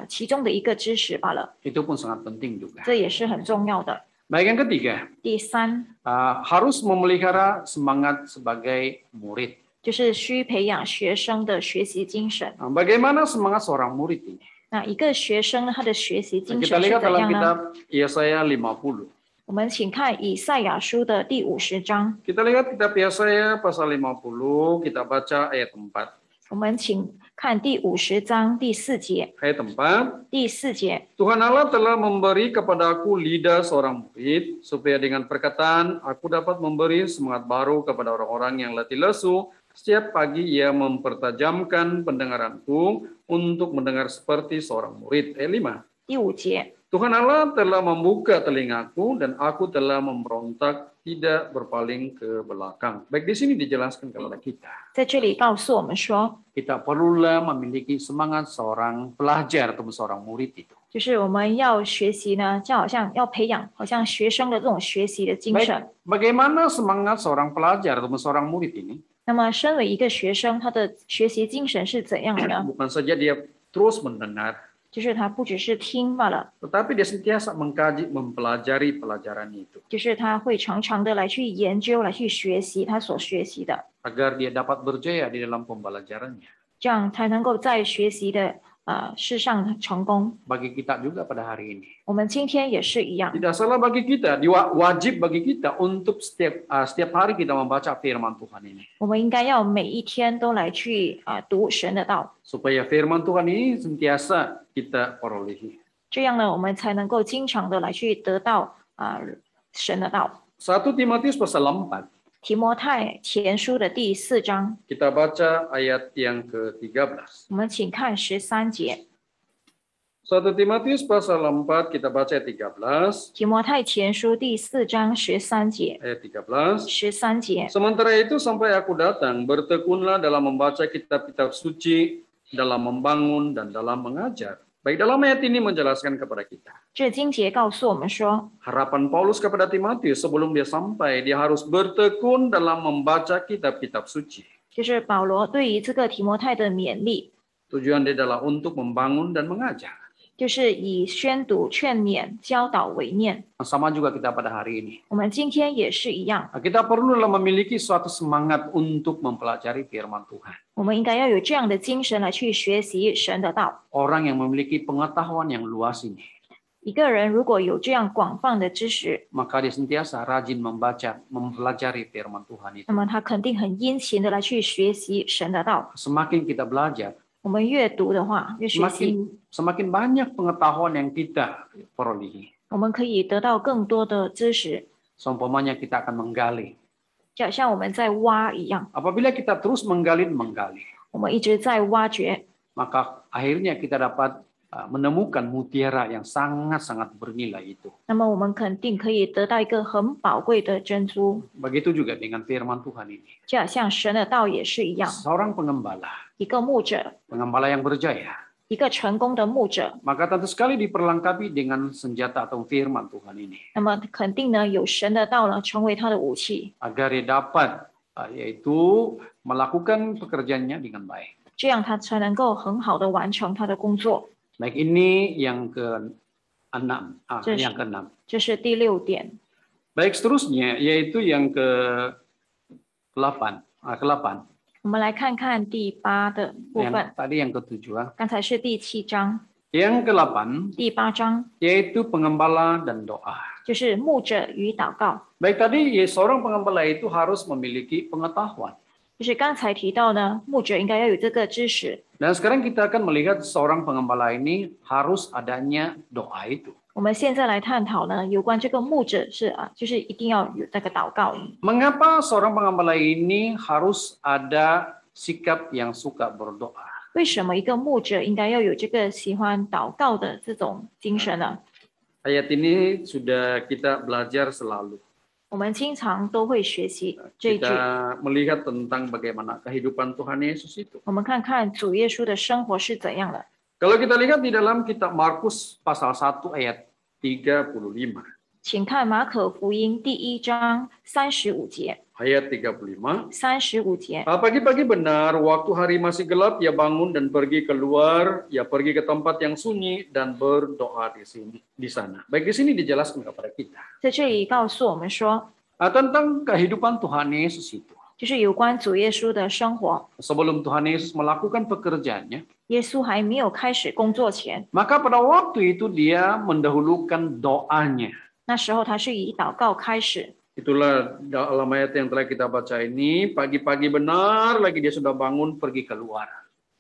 其中的一个知识罢了， Itu pun sangat penting juga. 这也是很重要的。 Baik, yang ketiga, 第三， harus memelihara semangat sebagai murid. 就是需培养学生的学习精神。 Bagaimana semangat seorang murid ini? 那一个学生呢，他的学习精 Kita 神是 lihat 怎 dalam 样呢？ kitab Yesaya 50. 我们请看以赛亚书的第50章， Kita lihat kitab Yesaya pasal 50, kita baca ayat 4. 我们请看第50章第4节。 Ayat 4. 第4节， Tuhan Allah telah memberi kepadaku lidah seorang murid, supaya dengan perkataan aku dapat memberi semangat baru kepada orang-orang yang letih lesu, Setiap pagi ia mempertajamkan pendengaranku untuk mendengar seperti seorang murid. Ayat 5. 第5节， Tuhan Allah telah membuka telingaku dan aku telah memberontak, tidak berpaling ke belakang. Baik, di sini dijelaskan kepada kita. 在这里告诉我们说， Kita perlulah memiliki semangat seorang pelajar atau seorang murid itu. 就是我们要学习呢，就好像要培养好像学生的这种学习的精神。 Bagaimana semangat seorang pelajar atau seorang murid ini? 那么，身为一个学生，他的学习精神是怎样的呢？ Bukan saja dia terus mendengar, 就是他不只是听罢了， tetapi dia sentiasa mengkaji, mempelajari pelajaran itu. 就是他会常常的来去研究、来去学习他所学习的， Agar dia dapat berjaya di dalam pembelajarannya. 这样才能够在学习的事上成功。 Bagi kita juga pada hari ini. 我们今天也是一样， Tidak salah bagi kita, wajib bagi kita untuk setiap hari kita membaca firman Tuhan ini. 我们应该要每一天都来去读神的道， Supaya firman Tuhan ini sentiasa kita perolehi. 这样呢，我们才能够经常的来去得到神的道。 1 Timotius pasal 4. 提摩太前书的第4章， Kita baca ayat yang ke-13. 我们请看13节。 1 Timotius pasal 4 kita baca ayat 13. 提摩太前书第4章13节， Ayat 13. 13节。 Sementara itu sampai aku datang, bertekunlah dalam membaca kitab-kitab suci, dalam membangun dan dalam mengajar. Baik, dalam ayat ini menjelaskan kepada kita. 这经节告诉我们说， Harapan Paulus kepada Timotius sebelum dia sampai, dia harus bertekun dalam membaca kitab-kitab suci. 就是保罗对于这个提摩太的勉励， Tujuan dia adalah untuk membangun dan mengajar. 就是以宣读、劝勉、教导为念。 Sama juga kita pada hari ini. 我们今天也是一样， Kita perlu memiliki suatu semangat untuk mempelajari firman Tuhan. 我们应该要有这样的精神来去学习神的道。 Orang yang memiliki pengetahuan yang luas ini, 一个人如果有这样广泛的知识， maka dia sentiasa rajin membaca, mempelajari firman Tuhan itu. 那么他肯定很殷勤的来去学习神的道。 Semakin kita belajar, 我们越读的话，越学习， semakin banyak pengetahuan yang kita perolehi. 我们可以得到更多的知识， Seumpamanya kita akan menggali. 就好像我们在挖一样， Apabila kita terus menggali, 我们一直在挖掘， maka akhirnya kita dapat menemukan mutiara yang sangat-sangat bernilai itu. 那么我们肯定可以得到一个很宝贵的珍珠。 Begitu juga dengan firman Tuhan ini. 就好像神的道也是一样， Seorang pengembala, 一个牧者， pengembala yang berjaya, 一个成功的牧者， maka tentu sekali diperlengkapi dengan senjata atau firman Tuhan ini. 那么肯定呢有神的道呢成为他的武器， Agar dia dapat yaitu melakukan pekerjaannya dengan baik. 这样他才能够很好的完成他的工作。 Baik, ini yang ke-6. 这是 Yang ke-6. 这是第6点。 Baik, seterusnya yaitu yang ke-8. Ke-8. 我们来看看第8的部分， Tadi yang ke-7. 刚才是第7章， Yang ke-8第8章 yaitu pengembala dan doa. 就是牧者与祷告， Baik, tadi seorang pengembala itu harus memiliki pengetahuan. 就是刚才提到呢，牧者应该要有这个知识。 Dan sekarang kita akan melihat seorang pengembala ini harus adanya doa itu. 我们现在来探讨呢，有关这个牧者是就是一定要有这个祷告。 Mengapa seorang pengembala ini harus ada sikap yang suka berdoa? 为什么一个牧者应该要有这个喜欢祷告的这种精神呢？ Ayat ini sudah kita belajar selalu. 我们经常都会学习这一句。 Kita melihat tentang bagaimana kehidupan Tuhan Yesus itu. 我们看看主耶稣的生活是怎样的。 Kalau kita lihat di dalam kitab Markus pasal 1 ayat 35. 请看马可福音第1章35节。 Ayat 35. 35节， Pagi-pagi benar, waktu hari masih gelap, ia bangun dan pergi keluar, ia pergi ke tempat yang sunyi dan berdoa di sana. Baik, di sini dijelaskan kepada kita 在这里告诉我们说， tentang kehidupan Tuhan Yesus itu. 就是有关主耶稣的生活。 Sebelum Tuhan Yesus melakukan pekerjaannya, 耶稣还没有开始工作前， maka pada waktu itu dia mendahulukan doanya. 那时候他是以祷告开始。 Itulah dalam ayat yang telah kita baca ini, pagi-pagi benar lagi dia sudah bangun pergi keluar.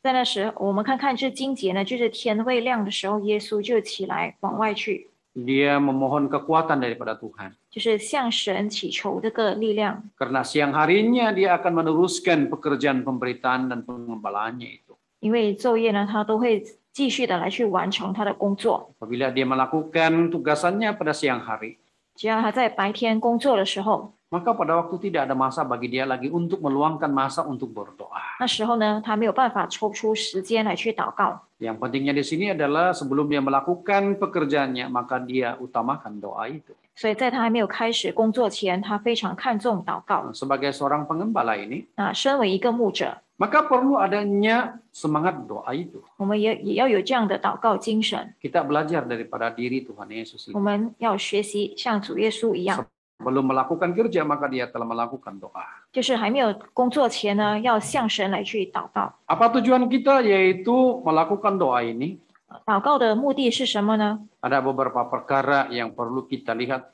在那时，我们看看这经节呢，就是天未亮的时候，耶稣就起来往外去。dia memohon kekuatan daripada Tuhan. 就是向神祈求这个力量。 Karena siang harinya dia akan meneruskan pekerjaan pemberitaan dan pengembalaannya itu. 因为昼夜呢，他都会继续的来去完成他的工作。 Apabila dia melakukan tugasannya pada siang hari, 只要他在白天工作的时候， maka pada waktu tidak ada masa bagi dia lagi untuk meluangkan masa untuk berdoa. 那时候呢，他没有办法抽出时间来去祷告。 Yang pentingnya di sini adalah sebelum dia melakukan pekerjaannya, maka dia utamakan doa itu. 所以在他还没有开始工作前，他非常看重祷告。 Sebagai seorang pengembala ini, 那身为一个牧者， maka perlu adanya semangat doa itu. 我们也要有这样的祷告精神。 Kita belajar daripada diri Tuhan Yesus 我 itu. 们要学习像主耶稣一样， Belum melakukan kerja, maka dia telah melakukan doa. 就是还没有工作前呢，要向神来去祷告。 Apa tujuan kita? Yaitu melakukan doa ini. 祷告的目的是什么呢？ Ada beberapa perkara yang perlu kita lihat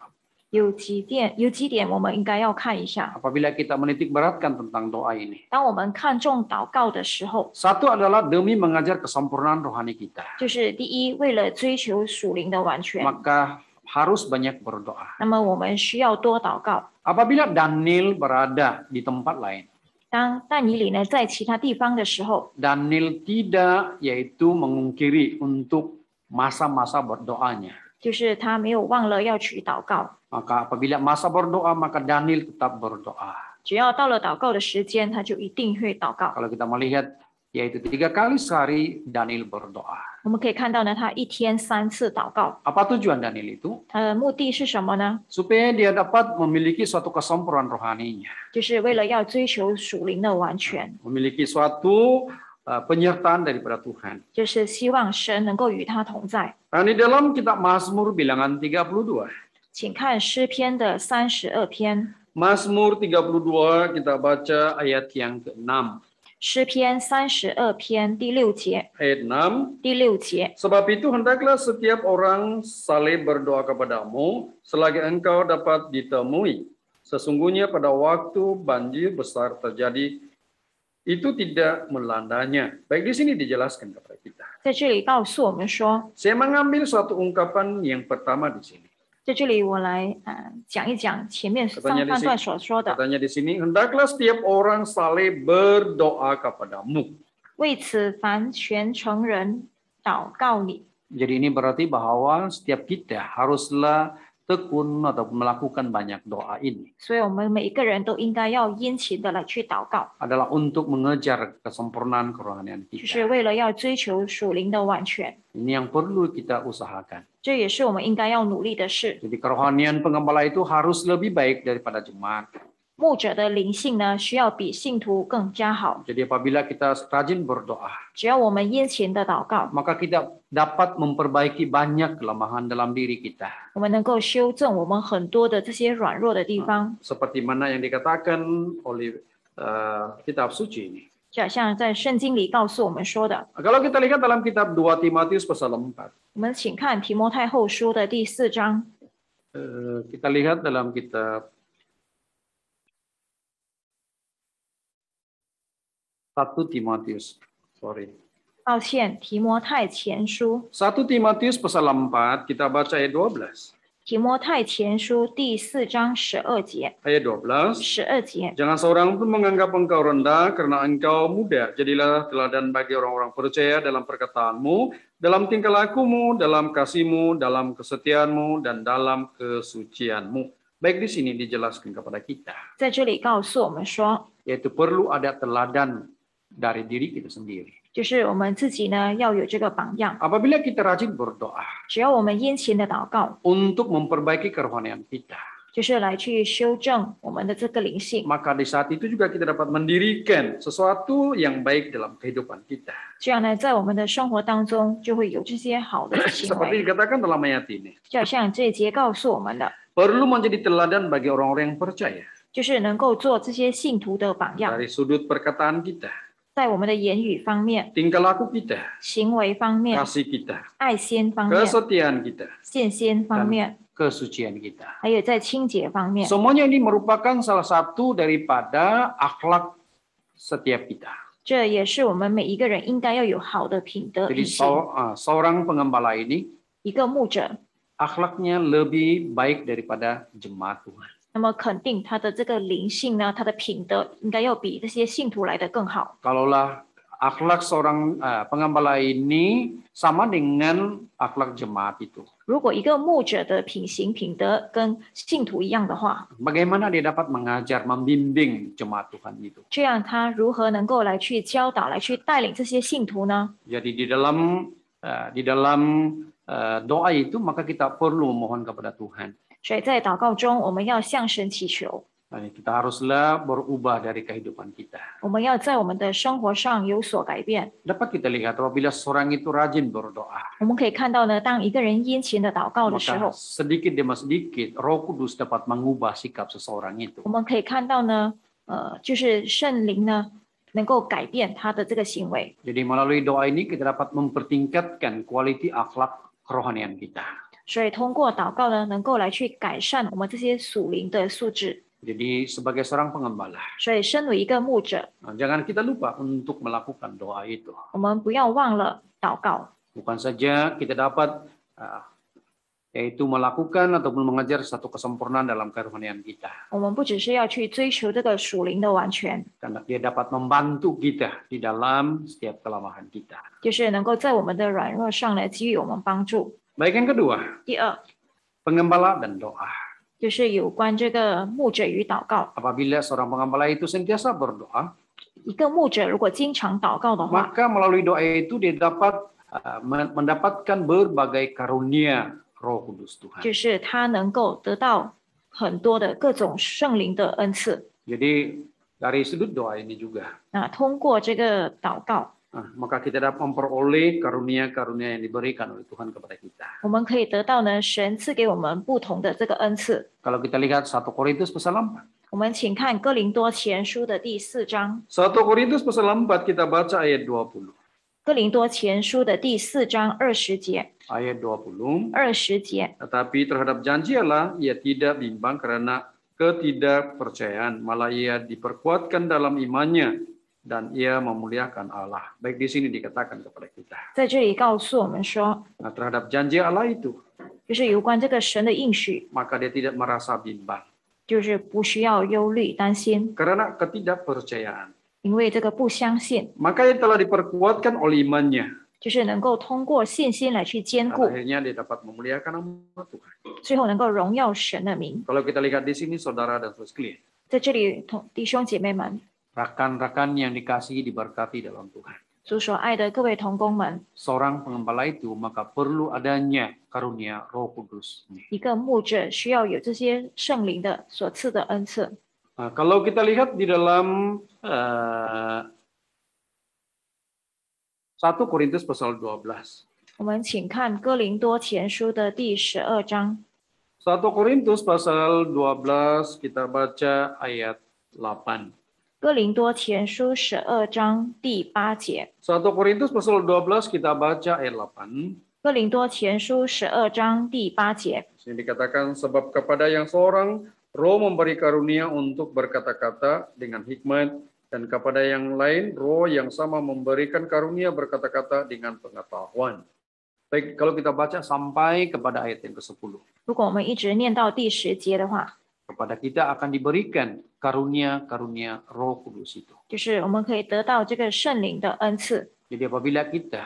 有几点我们应该要看一下。 apabila kita menitik beratkan tentang doa ini. 当我们看重祷告的时候， Satu adalah demi mengajar kesempurnaan rohani kita. 就是第一，为了追求属灵的完全， Maka harus banyak berdoa. 那么我们需要多祷告。 Apabila Daniel berada di tempat lain, 当但以理呢在其他地方的时候， Daniel tidak yaitu mengungkiri untuk masa-masa berdoanya. 就是他没有忘了要去祷告。 Maka apabila masa berdoa, maka Daniel tetap berdoa. 只要到了祷告的时间，他就一定会祷告。 Kalau kita melihat, yaitu 3 kali sehari Daniel berdoa. 我们可以看到呢，他一天3次祷告。 Apa tujuan Daniel itu? 他的目的是什么呢？ Supaya dia dapat memiliki suatu kesempurnaan rohaninya. 就是为了要追求属灵的完全， Memiliki suatu penyertaan daripada Tuhan. 就是希望神能够与他同在。 Nah, di dalam kitab Mazmur bilangan 32. 请看诗篇的32篇， Mazmur 32 kita baca ayat yang ke-6. 诗篇32篇第6节， Ayat 6. 第6节， Sebab itu hendaklah setiap orang saleh berdoa kepadamu selagi engkau dapat ditemui. Sesungguhnya pada waktu banjir besar terjadi, itu tidak melandanya. Baik, di sini dijelaskan kepada kita. 在这里告诉我们说， Saya mengambil suatu ungkapan yang pertama di sini. 在这里我来讲一讲前面上半段所说的。 Katanya di sini, hendaklah setiap orang saleh berdoa kepadamu. 为此，凡全城人祷告你。 Jadi ini berarti bahwa setiap kita haruslah tekun atau melakukan banyak doa ini. 所以我们每一个人都应该要殷勤的来去祷告， Adalah untuk mengejar kesempurnaan kerohanian 就是 kita. 为了要追求属灵的完全。 Ini yang perlu kita usahakan. 这也是我们应该要努力的事。 Jadi kerohanian pengembala itu harus lebih baik daripada jemaat. 牧者的灵性呢，需要比信徒更加好。 Jadi apabila kita rajin berdoa, 只要我们殷勤的祷告， maka kita dapat memperbaiki banyak kelemahan dalam diri kita. 我们能够修正我们很多的这些软弱的地方。 Seperti mana yang dikatakan oleh kitab suci ini. 就好像在圣经里告诉我们说的， Kalau kita lihat dalam kitab 2 Timotius pasal 4. 我们请看提摩太后书的第4章。 Kita lihat dalam kitab 1 Timotius. Sorry. 抱歉，提摩太前书， 1 Timotius pasal 4, kita baca ayat 12. 提摩太前书第4章12节， Ayat 12. 12节。 Jangan seorang pun menganggap engkau rendah karena engkau muda. Jadilah teladan bagi orang-orang percaya dalam perkataanmu, dalam tingkah lakumu, dalam kasihmu, dalam kesetiaanmu, dan dalam kesucianmu. Baik, di sini dijelaskan kepada kita. 在这里告诉我们说， Yaitu perlu ada teladan dari diri kita sendiri. 就是我们自己呢要有这个榜样。 Apabila kita rajin berdoa 只要我们殷勤的祷告， untuk memperbaiki kerohanian kita, 就是来去修正我们的这个灵性， maka di saat itu juga kita dapat mendirikan sesuatu yang baik dalam kehidupan kita. 这样呢，在我们的生活当中就会有这些好的行 Seperti 为。 dikatakan dalam ayat ini, 就好像这一节告诉我们的， perlu menjadi teladan bagi orang-orang yang percaya 就是能够做这些信徒的榜样， dari sudut perkataan kita, 在我们的言语方面、 tingkah laku kita, 行为方面、 kasih kita, 爱心方面、 kesetiaan kita, 献心方面， kesucian kita. 还有在清洁方面， Semuanya ini merupakan salah satu daripada akhlak setiap kita. 这也是我们每一个人应该要有好的品德 Jadi 品性。 seorang pengembala ini 一个牧者， akhlaknya lebih baik daripada jemaat Tuhan. 那么肯定他的这个灵性呢，他的品德应该要比这些信徒来的更好。 Kalaulah akhlak seorang pengembala ini sama dengan akhlak jemaat itu, 如果一个牧者的品行品德跟信徒一样的话， bagaimana dia dapat mengajar, membimbing jemaat Tuhan itu? 这样他如何能够来去教导、来去带领这些信徒呢？ Jadi di dalam doa itu maka kita perlu memohon kepada Tuhan. 所以在祷告中，我们要向神祈求， Kita haruslah berubah dari kehidupan kita. 我们要在我们的生活上有所改变。 Dapat kita lihat apabila seorang itu rajin berdoa, 我们可以看到呢，当一个人殷勤的祷告的时 maka 候， sedikit demi sedikit Roh Kudus dapat mengubah sikap seseorang itu. 我们可以看到呢，就是圣灵呢能够改变他的这个行为。 Jadi melalui doa ini kita dapat mempertingkatkan kualitas akhlak kerohanian kita. 所以通过祷告呢，能够来去改善我们这些属灵的素质。 Jadi sebagai seorang pengembala, 所以身为一个牧者， jangan kita lupa untuk melakukan doa itu. 我们不要忘了祷告。 Bukan saja kita dapat yaitu melakukan ataupun mengajar satu kesempurnaan dalam kerohanian kita. 我们不只是要去追求这个属灵的完全， Karena dia dapat membantu kita di dalam setiap kelemahan kita. 就是能够在我们的软弱上呢给予我们帮助。 Baik, yang kedua, 第二， pengembala dan doa. 就是有关这个牧者与祷告。 Apabila seorang pengembala itu sentiasa berdoa, 一个牧者如果经常祷告的话， maka melalui doa itu dia dapat mendapatkan berbagai karunia Roh Kudus Tuhan. 就是他能够得到很多的各种圣灵的恩赐。 Jadi dari sudut doa ini juga, 那通过这个祷告， maka kita dapat memperoleh karunia-karunia yang diberikan oleh Tuhan kepada kita. 我们可以得到呢神赐给我们不同的这个恩赐。 Kalau kita lihat 1 Korintus pasal 4. 我们请看哥林多前书的第4章。 1 Korintus pasal 4 kita baca ayat 20. 哥林多前书的第4章20节， Ayat 20. 20节。 Tetapi terhadap janji Allah ia tidak bimbang karena ketidakpercayaan, malah ia diperkuatkan dalam imannya dan ia memuliakan Allah. Baik, di sini dikatakan kepada kita. 在这里告诉我们说， Nah, terhadap janji Allah itu, 就是有关这个神的应许， maka dia tidak merasa bimbang 就是不需要忧虑担心， karena ketidakpercayaan. 因为这个不相信， Maka ia telah diperkuatkan oleh imannya. 就是能够通过信心来去坚 Dan 固， akhirnya dia dapat memuliakan nama Tuhan. 最后能够荣耀神的名。 Kalau kita lihat di sini, saudara dan saudara sekalian, 在这里，弟兄姐妹们， rekan-rekan yang dikasihi diberkati dalam Tuhan. 主所爱的各位同工们， Seorang pengembala itu maka perlu adanya karunia Roh Kudus. 一个牧者需要有这些圣灵的所赐的恩赐。 Nah, kalau kita lihat di dalam 1 Korintus pasal 12. 我们请看哥林多前书的第12章。 1 Korintus pasal 12 kita baca ayat 8. 哥林多前书12章第8节。 1 Korintus pasal 12 kita baca ayat 8. 哥林多前书12章第8节。 Di sini dikatakan sebab kepada yang seorang Roh memberi karunia untuk berkata-kata dengan hikmat, dan kepada yang lain Roh yang sama memberikan karunia berkata-kata dengan pengetahuan. Baik, kalau kita baca sampai kepada ayat yang ke-10. 如果我们一直念到第10节的话， Kepada kita akan diberikan karunia-karunia Roh Kudus itu. 就是我们可以得到这个圣灵的恩赐。 Jadi apabila kita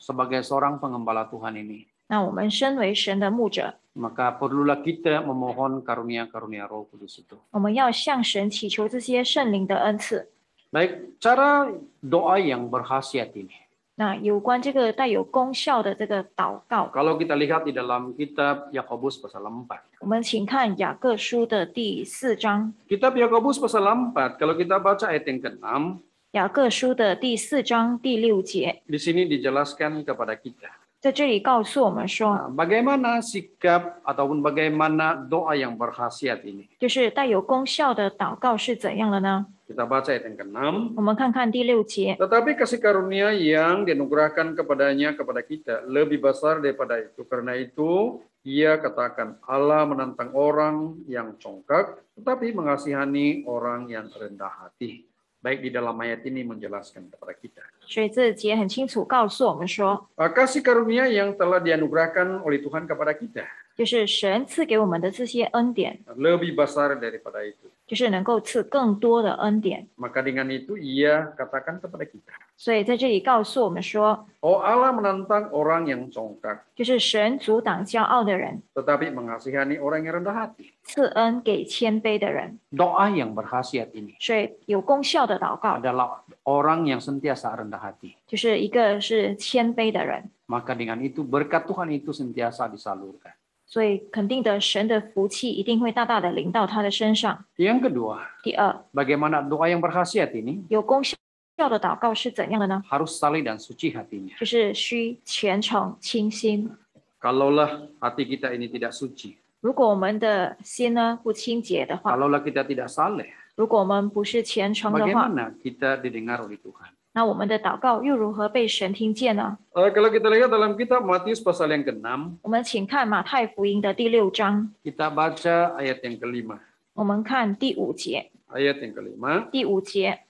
sebagai seorang pengembala Tuhan ini, 那我们身为神的牧者， maka perlulah kita memohon karunia-karunia Roh Kudus itu. 我们要向神祈求这些圣灵的恩赐。 Baik, cara doa yang berkhasiat ini. 那有关这个带有功效的这个祷告， Kalau kita lihat di dalam kitab Yakobus pasal 4. 我们请看雅各书的第4章。 Kitab Yakobus pasal 4, kalau kita baca ayat yang ke-6, 雅各书的第4章第6节， di sini dijelaskan kepada kita. 在这里告诉我们说， Bagaimana sikap ataupun bagaimana doa yang berkhasiat ini. 就是带有功效的祷告是怎样的呢？ Kita baca ayat yang ke-6. 我们看看第6节， Tetapi kasih karunia yang dianugerahkan kepadanya kepada kita lebih besar daripada itu. Karena itu ia katakan Allah menantang orang yang congkak, tetapi mengasihani orang yang rendah hati. Baik di dalam ayat ini menjelaskan kepada kita. 所以这节很清楚告诉我们说， Kasih karunia yang telah dianugerahkan oleh Tuhan kepada kita 就是神赐给我们的这些恩典， lebih besar daripada itu. 就是能够赐更多的恩典。 Maka dengan itu ia katakan kepada kita, 所以在这里告诉我们说， Oh Allah menantang orang yang congkak, 就是神阻挡骄傲的人， tetapi mengasihani orang yang rendah hati. 赐恩给谦卑的人。 Doa yang berkhasiat ini 所以有功效的祷告， adalah orang yang sentiasa rendah hati. 就是一个是谦卑的人。 Maka dengan itu berkat Tuhan itu sentiasa disalurkan. 所以肯定的，神的福气一定会大大的临到他的身上。 Yang kedua, 第二， bagaimana doa yang berkhasiat ini 有功效的祷告是怎样的呢？ harus saleh dan suci hatinya. 就是需虔诚清心。 Kalaulah hati kita ini tidak suci, 如果我们的心呢不清洁的话， kalaulah kita tidak saleh, 如果我们不是虔诚的话， bagaimana kita didengar oleh Tuhan? 那我们的祷告又如何被神听见呢？ Kalau kita lihat dalam kitab Matius pasal yang ke-6, 我们请看马太福音的第6章， kita baca ayat yang ke-5. 我们看第5节。 Ayat yang ke-5. 第5节，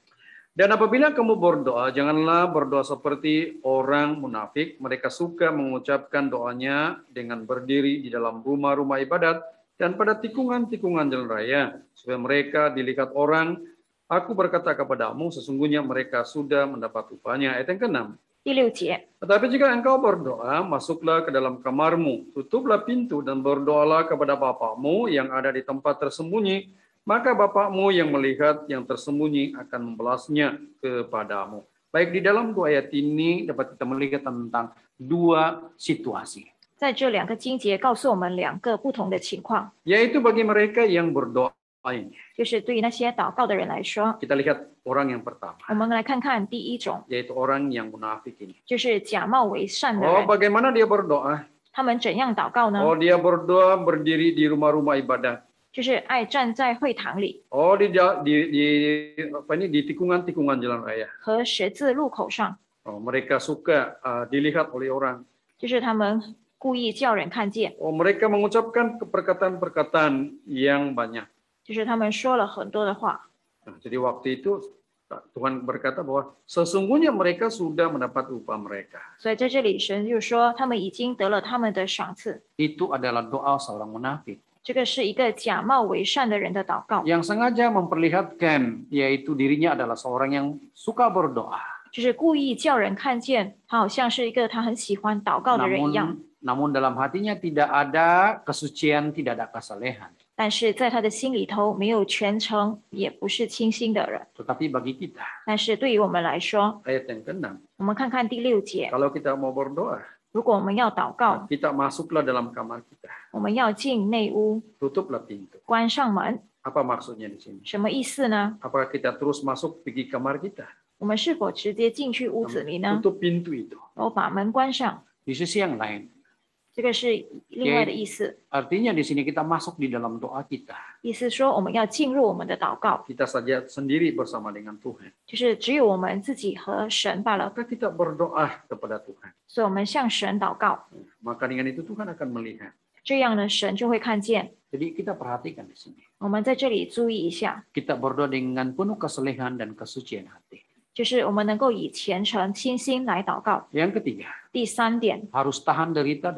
Dan apabila kamu berdoa, janganlah berdoa seperti orang munafik. Mereka suka mengucapkan doanya dengan berdiri di dalam rumah-rumah ibadat dan pada tikungan-tikungan jalan raya, supaya mereka dilihat orang. Aku berkata kepadamu, sesungguhnya mereka sudah mendapat upahnya. Ayat yang ke-6. 第6节， Tetapi jika engkau berdoa, masuklah ke dalam kamarmu, tutuplah pintu dan berdoalah kepada Bapamu yang ada di tempat tersembunyi. Maka Bapamu yang melihat yang tersembunyi akan membalasnya kepadamu. Baik, di dalam dua ayat ini dapat kita melihat tentang dua situasi. 在这2个经节告诉我们2个不同的情况， Yaitu bagi mereka yang berdoa ini. 就是对于那些祷告的人来说， Kita lihat orang yang pertama, 我们来看看第一种， yaitu orang yang munafik ini. 就是假冒为善的 Oh, 人， bagaimana dia berdoa? 他们怎样祷告呢？ Oh, dia berdoa berdiri di rumah-rumah ibadat. 就是爱站在会堂里 Oh, di tikungan-tikungan jalan raya. 和十字路口上， Oh, mereka suka dilihat oleh orang. 就是他们故意叫人看见， Oh, mereka mengucapkan perkataan-perkataan yang banyak. 就是他们说了很多的话。 Nah, jadi waktu itu Tuhan berkata bahwa sesungguhnya mereka sudah mendapat upah mereka. 所以在这里，神就说他们已经得了他们的赏赐。 Itu adalah doa seorang munafik 这个是一个假冒为善的人的祷告， yang sengaja memperlihatkan yaitu dirinya adalah seorang yang suka berdoa. 就是故意叫人看见他好像是一个他很喜欢祷告的人一样， Namun dalam hatinya tidak ada kesucian, tidak ada kesalehan. 但是在他的心里头没有全诚，也不是清心的人。 Tetapi bagi kita, 但是对于我们来说， ayat yang ke-6, 我们看看第6节， kalau kita mau berdoa, 如果我们要祷告， kita masuklah dalam kamar kita, 我们要进内屋， tutuplah pintu. 关上门， Apa maksudnya di sini? 什么意思呢？ Apakah kita terus masuk pergi kamar kita? 我们是否直接进去屋子里呢？ Tutup pintu itu. 然后把门关上， Di sisi yang lain, 这个是另外的意思。 artinya di sini kita masuk di dalam doa kita. 意思说我们要进入我们的祷告， Kita saja sendiri bersama dengan Tuhan. 就是只有我们自己和神罢了。 Maka kita berdoa kepada Tuhan. 所以我们向神祷告， Maka dengan itu Tuhan akan melihat. 这样呢，神就会看见。 Jadi kita perhatikan di sini. 我们在这里注意一下， Kita berdoa dengan penuh kesalehan dan kesucian hati. 就是我们能够以虔诚、清心来祷告。 Yang ketiga, 第3点 harus tahan derita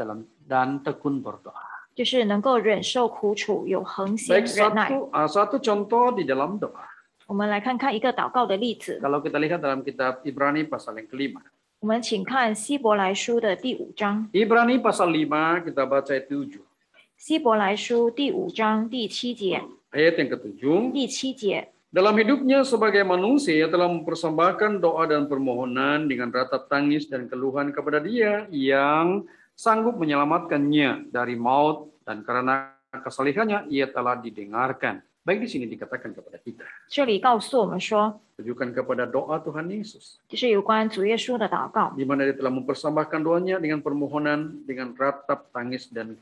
dan tekun berdoa. 就是能够忍受苦楚，有恒心 Baik, 忍耐。 satu contoh di dalam doa. 我们来看看一个祷告的例子。 Kalau kita lihat dalam kitab Ibrani pasal yang ke-5. 我们请看希伯来书的第5章。 Ibrani pasal 5 kita baca ayat 7. 希伯来书第5章第7节， Ayat yang ke-7. 第7节， Dalam hidupnya sebagai manusia, ia telah mempersembahkan doa dan permohonan dengan ratap tangis dan keluhan kepada Dia yang sanggup menyelamatkannya dari maut, dan karena kesalehannya ia telah didengarkan. Baik, di sini dikatakan kepada kita. 这里告诉我们说， Tujukan kepada doa Tuhan Yesus, 就是有关主耶稣的祷告， di mana Dia telah mempersembahkan doanya dengan permohonan, dengan ratap tangis dan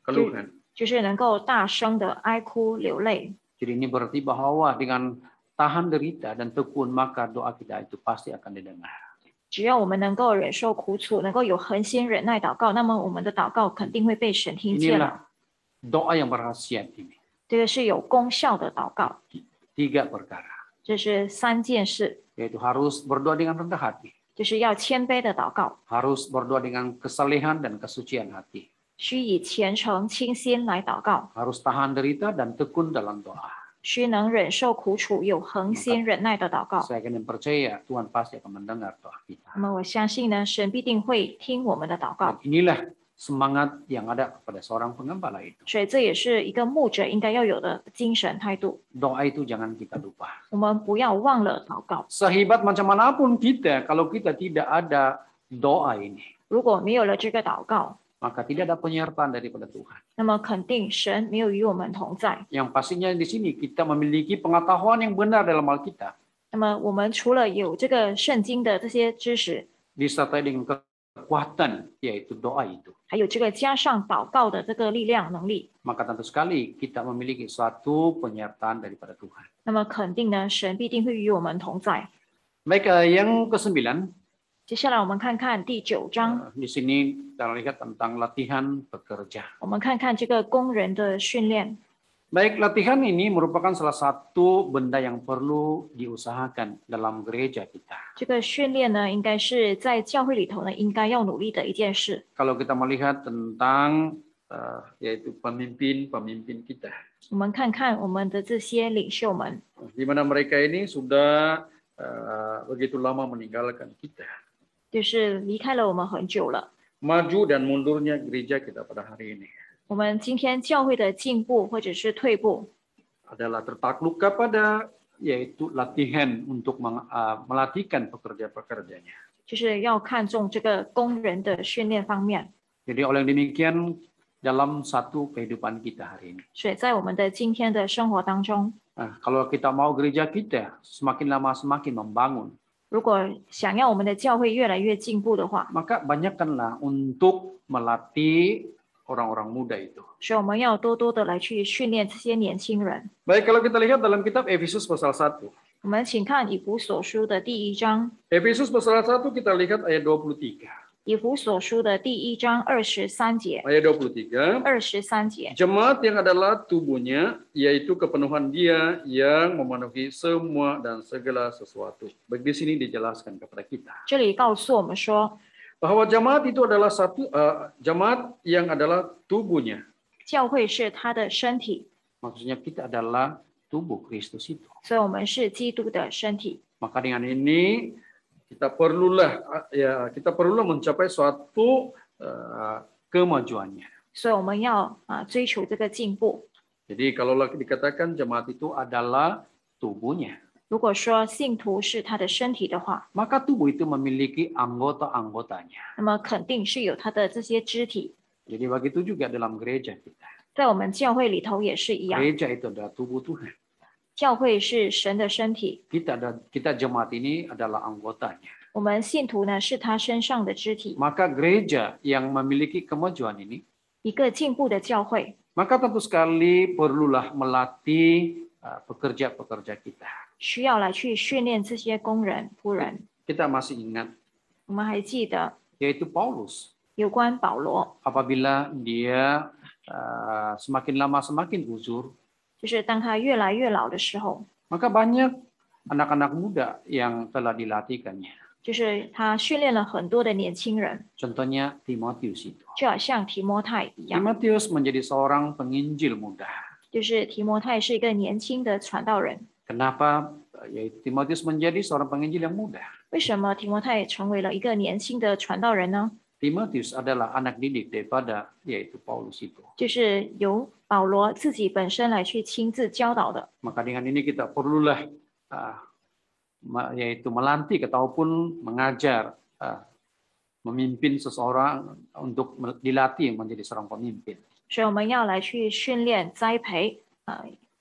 keluhan. 就是能够大声的哀哭流泪。 Jadi ini berarti bahwa dengan tahan derita dan tekun, maka doa kita itu pasti akan didengar. 只要我们能够忍受苦楚，能够有恒心忍耐祷告，那么我们的祷告肯定会被神听见了。 Inilah doa yang berkhasiat ini. 这个是有功效的祷告， Tiga perkara. 这是3件事， yaitu harus berdoa dengan rendah hati, 就是要谦卑的祷告， harus berdoa dengan kesalehan dan kesucian hati, 需以虔诚清心来祷告， harus tahan derita dan tekun dalam doa. 需能忍受苦楚，有恒心忍耐的祷告。 Saya akan percaya Tuhan pasti akan mendengar doa kita. 那么我相信呢，神必定会听我们的祷 Dan 告， inilah semangat yang ada pada seorang pengembala itu. 所以这也是一个牧者应该要有的精神态度。 Doa itu jangan kita lupa. 我们不要忘了祷告。 Sehebat macam manapun kita, kalau kita tidak ada doa ini, 如果没有了这个祷告， maka tidak ada penyertaan daripada Tuhan. 那么肯定神没有与我们同在。 Yang pastinya di sini kita memiliki pengetahuan yang benar dalam Alkitab, 那么我们除了有这个圣经的这些知识， disertai dengan kekuatan yaitu doa itu. 还有这个加上祷告的这个力量能力， Maka tentu sekali kita memiliki suatu penyertaan daripada Tuhan. 那么肯定呢，神必定会与我们同在。 Baik, yang ke-9, 接下来我们看看第9章， di sini kita lihat tentang latihan bekerja. 我们看看这个工人的训练。 Baik, latihan ini merupakan salah satu benda yang perlu diusahakan dalam gereja kita. 这个训练呢，应该是在教会里头呢，应该要努力的一件事。 Kalau kita melihat tentang yaitu pemimpin-pemimpin kita, 我们看看我们的这些领袖们， di mana mereka ini sudah begitu lama meninggalkan kita. 就是离开了我们很久了。 Maju dan mundurnya gereja kita pada hari ini 我们今天教会的进步或者是退步， adalah tertakluk kepada yaitu latihan untuk melatihkan pekerja-pekerjanya. 就是要看重这个工人的训练方面。 Jadi oleh demikian dalam satu kehidupan kita hari ini. 所以在我们的今天的生活当中， Nah, kalau kita mau gereja kita semakin lama semakin membangun, 如果想要我们的教会越来越进步的话， maka banyakkanlah untuk melatih orang-orang muda itu. 所以我们要多多的来去训练这些年轻人。 Baik, kalau kita lihat dalam kitab Efesus pasal 1. 我们请看以弗所书的第1章， Efesus pasal 1 kita lihat ayat 23. 以弗所书的第1章23节， Ayat 23. 23节， Jemaat yang adalah tubuhnya, yaitu kepenuhan dia yang memenuhi semua dan segala sesuatu. Baik, di sini dijelaskan kepada kita 这里告诉我们说， bahwa jemaat itu adalah jemaat yang adalah tubuhnya. 教会是他的身体， Maksudnya kita adalah tubuh Kristus itu. 所以我们是基督的身体。 Maka dengan ini kita perlulah mencapai suatu kemajuannya. 所以我们要追求这个进步。 Jadi kalau dikatakan jemaat itu adalah tubuhnya, 如果说信徒是他的身体的话， maka tubuh itu memiliki anggota-anggotanya. 那么肯定是有他的这些肢体。 Jadi begitu juga dalam gereja kita. 在我们教会里头也是一样， Gereja itu adalah tubuh Tuhan. 教会是神的身体， Kita jemaat ini adalah anggotanya. 我们信徒呢是他身上的肢体。 Maka gereja yang memiliki kemajuan ini, 一个进步的教会， maka tentu sekali perlulah melatih pekerja-pekerja kita. 需要来去训练这些工人、仆人。 Kita masih ingat, 我们还记得 yaitu Paulus. 有关保罗， Apabila dia semakin lama semakin uzur, 就是当他越来越老的时候， maka banyak anak-anak muda yang telah dilatihkannya. 就是他训练了很多的年轻人， Contohnya Timotius itu. 就好像提摩太一样， Timotius menjadi seorang penginjil muda. 就是提摩太是一个年轻的传道人。 Kenapa Timotius menjadi seorang penginjil yang muda? 为什么提摩太成为了一个年轻的传道人呢？ Timotius adalah anak didik daripada yaitu Paulus itu. 就是由保罗自己本身来去亲自教导的。 Maka dengan ini kita perlulah yaitu melantik ataupun mengajar memimpin seseorang untuk dilatih menjadi seorang pemimpin. 所以我们要来去训练、栽培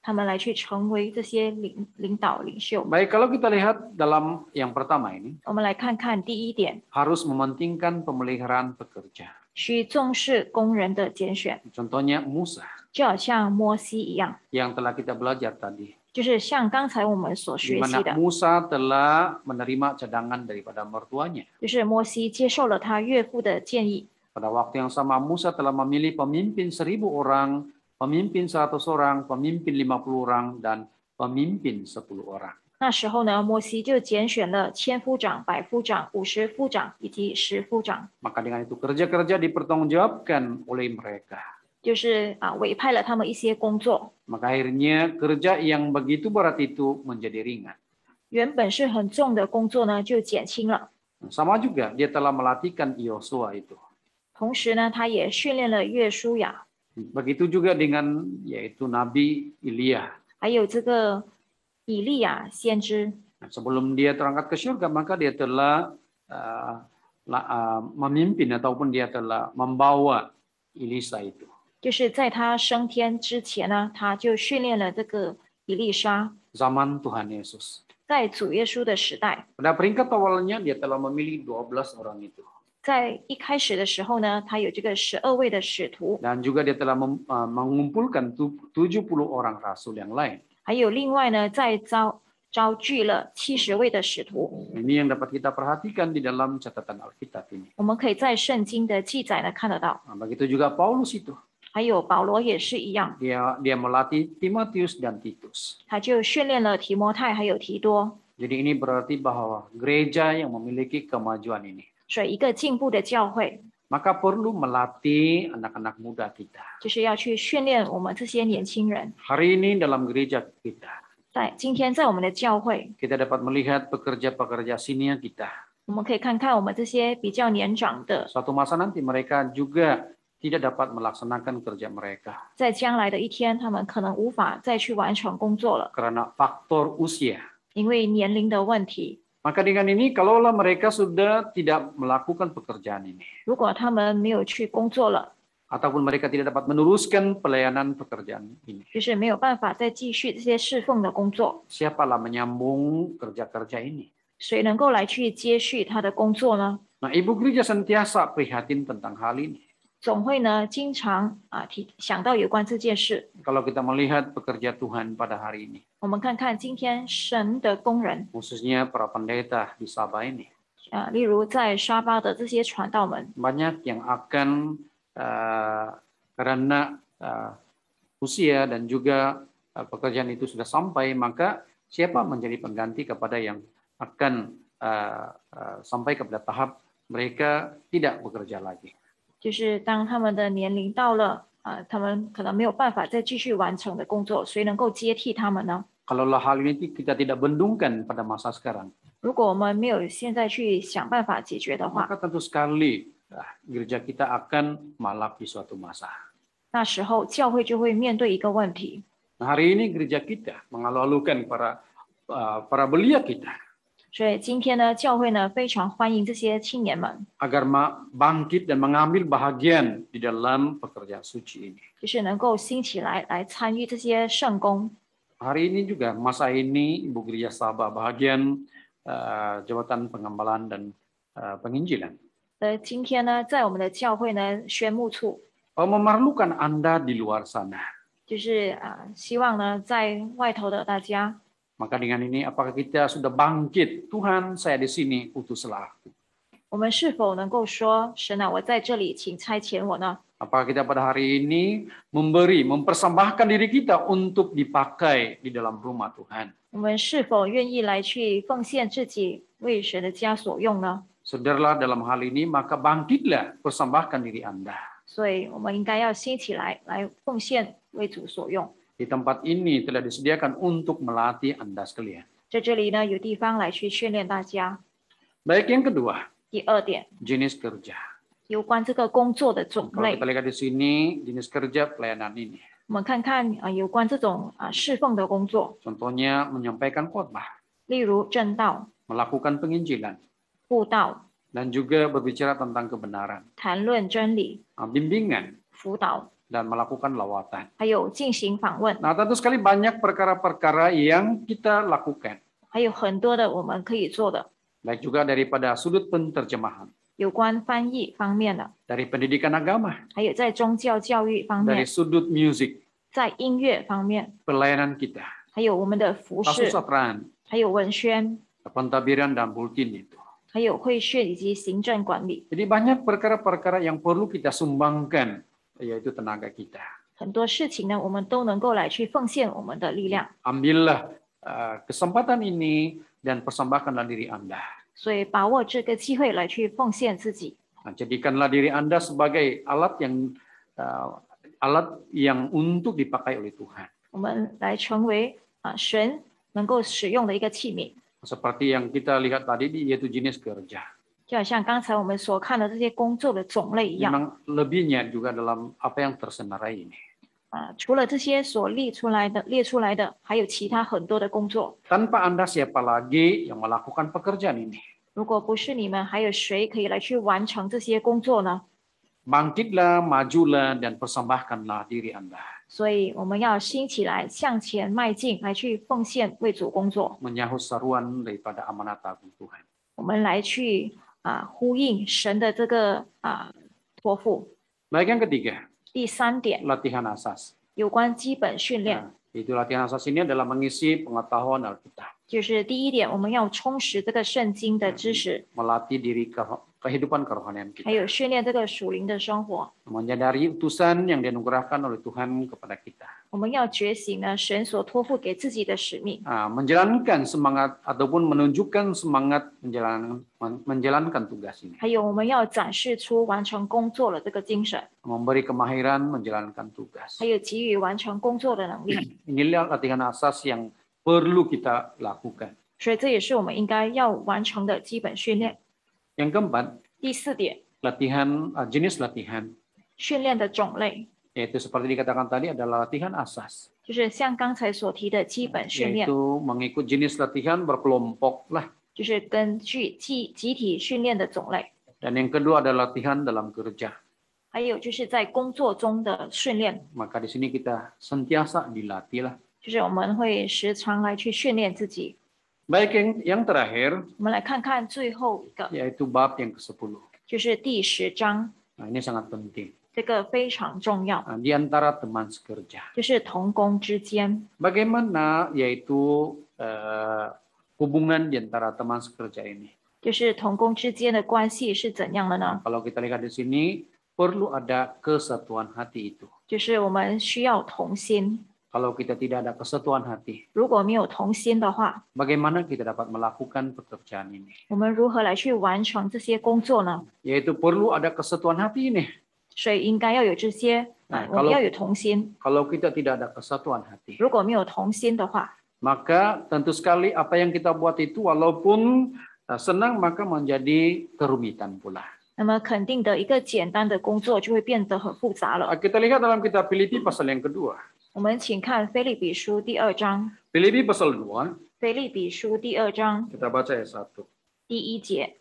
他们来去成为这些领导领袖。 Baik, kalau kita lihat dalam yang pertama ini, 我们来看看第一点， harus mementingkan pemeliharaan pekerja. 需重视工人的拣选， Contohnya Musa 就好像摩西一样， yang telah kita belajar tadi. 就是像刚才我们所 Di 学 mana 习的， Musa telah menerima cadangan daripada mertuanya. 就是摩西接受了他岳父的建议。 Pada waktu yang sama Musa telah memilih pemimpin 1000 orang, pemimpin 100 orang, pemimpin 50 orang, dan pemimpin 10 orang. 那时候呢，摩西就拣选了千夫长、百夫长、50夫长以及10夫长， Maka dengan itu kerja-kerja dipertanggungjawabkan oleh mereka. 就是委派了他们一些工作， Maka akhirnya kerja yang begitu berat itu menjadi ringan. 原本是很重的工作呢就减轻了。 Sama juga dia telah melatihkan Yosua itu. 同时呢，他也训练了约书亚， Begitu juga dengan yaitu Nabi Ilya. 还有这个以利亚先知。 Sebelum dia terangkat ke surga, maka dia telah memimpin ataupun dia telah membawa Elisa itu. 就是在他升天之前呢，他就训练了这个以利沙。 Zaman Tuhan Yesus. 在主耶稣的时代， Pada peringkat awalnya dia telah memilih 12 orang itu. 在一开始的时候呢，他有这个12位的使徒， Dan juga dia telah mengumpulkan 70 orang rasul yang lain. 还有另外呢，再招聚了70位的使徒。 Ini yang dapat kita perhatikan di dalam catatan Alkitab ini. 我们可以在圣经的记载呢看得到， Begitu juga Paulus itu. 还有保罗也是一样， Dia melatih Timotius dan Titus. 他就训练了提摩太还有提多。 Jadi ini berarti bahwa gereja yang memiliki kemajuan ini, 所以一个进步的教会， maka perlu melatih anak-anak muda kita. 就是要去训练我们这些年轻人。 Hari ini dalam gereja kita, 在今天在我们的教会， kita dapat melihat pekerja-pekerja senior kita. 我们可以看看我们这些比较年长的， Suatu masa nanti mereka juga tidak dapat melaksanakan kerja mereka 在将来的一天，他们可能无法再去完成工作了， karena faktor usia. 因为年龄的问题。 Maka dengan ini, kalaulah mereka sudah tidak melakukan pekerjaan ini, 如果他们没有去工作了， ataupun mereka tidak dapat meneruskan pelayanan pekerjaan ini, 就是没有办法再继续这些侍奉的工作， siapalah menyambung kerja-kerja ini? 谁能够来去接续他的工作呢？ Nah, Ibu Gereja sentiasa prihatin tentang hal ini. 总会呢经常想到有关这件事。 Kalau kita melihat pekerja Tuhan pada hari ini, 我们看看今天神的工人， khususnya para pendeta di Sabah ini, 例如在沙巴的这些传道们， banyak yang akan karena usia dan juga pekerjaan itu sudah sampai, maka siapa menjadi pengganti kepada yang akan sampai kepada tahap mereka tidak bekerja lagi. 就是当他们的年龄到了，他们可能没有办法再继续完成的工作，谁能够接替他们呢？ Kalaulah hal ini kita tidak bendungkan pada masa sekarang, 如果我们没有现在去想办法解决的话， maka tentu sekali gereja kita akan malap di suatu masa. 那时候教会就会面对一个问题。 Nah, hari ini gereja kita mengalu-alukan para belia kita 所以今天呢，教会呢非常欢迎这些青年们， agar bangkit dan mengambil bahagian di dalam pekerjaan suci ini. 就是能够兴起来参与这些圣工。 Hari ini juga masa ini Ibu Gereja Sabah bahagian jabatan pengembalaan dan penginjilan 今天呢，在我们的教会呢，宣牧处 memerlukan Anda di luar sana. 就是希望呢，在外头的大家， Maka dengan ini apakah kita sudah bangkit? Tuhan, saya di sini, utuslah aku. 我们是否能够说，神啊，我在这里，请差遣我呢？ Apakah kita pada hari ini mempersembahkan diri kita untuk dipakai di dalam rumah Tuhan? 我们是否愿意来去奉献自己，为神的家所用呢？ Saudaralah dalam hal ini, maka bangkitlah, persembahkan diri Anda. 所以，我们应该要兴起来奉献，为主所用。 Di tempat ini telah disediakan untuk melatih Anda sekalian. 在这里呢，有地方来去训练大家。 Baik, yang kedua, 第二点， jenis kerja. 有关这个工作的种 Kalau 类 kita，lihat di sini, jenis kerja pelayanan ini. 我们看看有关这种侍奉的工作， Contohnya menyampaikan khotbah, 例如正道、 melakukan penginjilan, 布道、 dan juga berbicara tentang kebenaran, 谈论真理、 bimbingan, 辅导， dan melakukan lawatan. 还有进行访问， Nah, tentu sekali banyak perkara-perkara yang kita lakukan. 还有很多的我们可以做的， Baik juga daripada sudut penterjemahan, 有关翻译方面的， dari pendidikan agama, 还有在宗教教育方 dari 面， sudut musik, 在音乐方面， pelayanan kita, 还有我们的服饰， kasusatraan, 还有文宣， pentabiran dan bulletin itu. 还有会训以及行政管理， Jadi banyak perkara-perkara yang perlu kita sumbangkan, yaitu tenaga kita. 很多事情呢，我们都能够来去奉献我们的力量。 Ambillah kesempatan ini dan persembahkanlah diri Anda. 所以把握这个机会来去奉献自己。 Jadikanlah diri Anda sebagai alat yang untuk dipakai oleh Tuhan. 我们来成为神能够使用的一个器皿， Seperti yang kita lihat tadi, yaitu jenis kerja. 就好像刚才我们所看的这些工作的种类一样。 Memang lebihnya juga dalam apa yang tersenarai ini. 除了这些所列出来的，还有其他很多的工作。 Tanpa Anda siapa lagi yang melakukan pekerjaan ini? 如果不是你们，还有谁可以来去完成这些工作呢？ Bangkitlah, majulah, dan persembahkanlah diri Anda. 所以我们要兴起来，向前迈进，来去奉献为主工作。 Menyahut seruan daripada amanat agung Tuhan. 我们来去呼应神的这个托付。 Baik, yang ketiga, 第3点， latihan asas. 有关基本训练， Itu latihan asas ini adalah mengisi pengetahuan Alkitab. 就是第1点，我们要充实这个圣经的知识， Melatih diri kehidupan kerohanian 还 kita. 有训练这个属灵的生活。 Menyadari utusan yang dianugerahkan oleh Tuhan kepada kita. 我们要觉醒呢神所托付给自己的使命， Menjalankan semangat ataupun menunjukkan semangat menjalankan tugas ini. 还有我们要展示出完成工作的这个精神， Memberi kemahiran menjalankan tugas. 还有给予完成工作的能力。 Inilah latihan asas yang perlu kita lakukan. 所以这也是我们应该要完成的基本训练。 Yang keempat, 第4点， jenis latihan, 训练的种类， yaitu seperti dikatakan tadi adalah latihan asas, 就是像刚才所提的基本训练， yaitu mengikut jenis latihan berkelompok lah. 就是根据集体训练的种类。 Dan yang kedua adalah latihan dalam kerja. 还有就是在工作中的训练， Maka di sini kita sentiasa dilatih lah. 就是我们会时常来去训练自己。 Baik, yang terakhir 我们来看看最后一个， yaitu bab yang ke-10. 就是第10章， Ini sangat penting. 这个非常重要， Di antara teman sekerja. 就是同工之间， Bagaimana yaitu hubungan di antara teman sekerja ini? 就是同工之间的关系是怎样的呢？ Kalau kita lihat di sini perlu ada kesatuan hati itu. 就是我们需要同心， Kalau kita tidak ada kesatuan hati, 如果没有同心的话， bagaimana kita dapat melakukan pekerjaan ini? 我们如何来去完成这些工作呢？ Yaitu perlu ada kesatuan hati ini. 所以应该要有这些，我们要有同心。 Kalau kita tidak ada kesatuan hati, 如果没有同心的话， maka tentu sekali apa yang kita buat itu walaupun senang maka menjadi kerumitan pula. 那么肯定的一个简单的工作就会变得很复杂了。 Kita lihat dalam kitab Filipi pasal yang kedua. 我们请看腓立比书第2章， Filipi pasal 2, 腓立比书第2章 kita baca ayat 1. 第1节。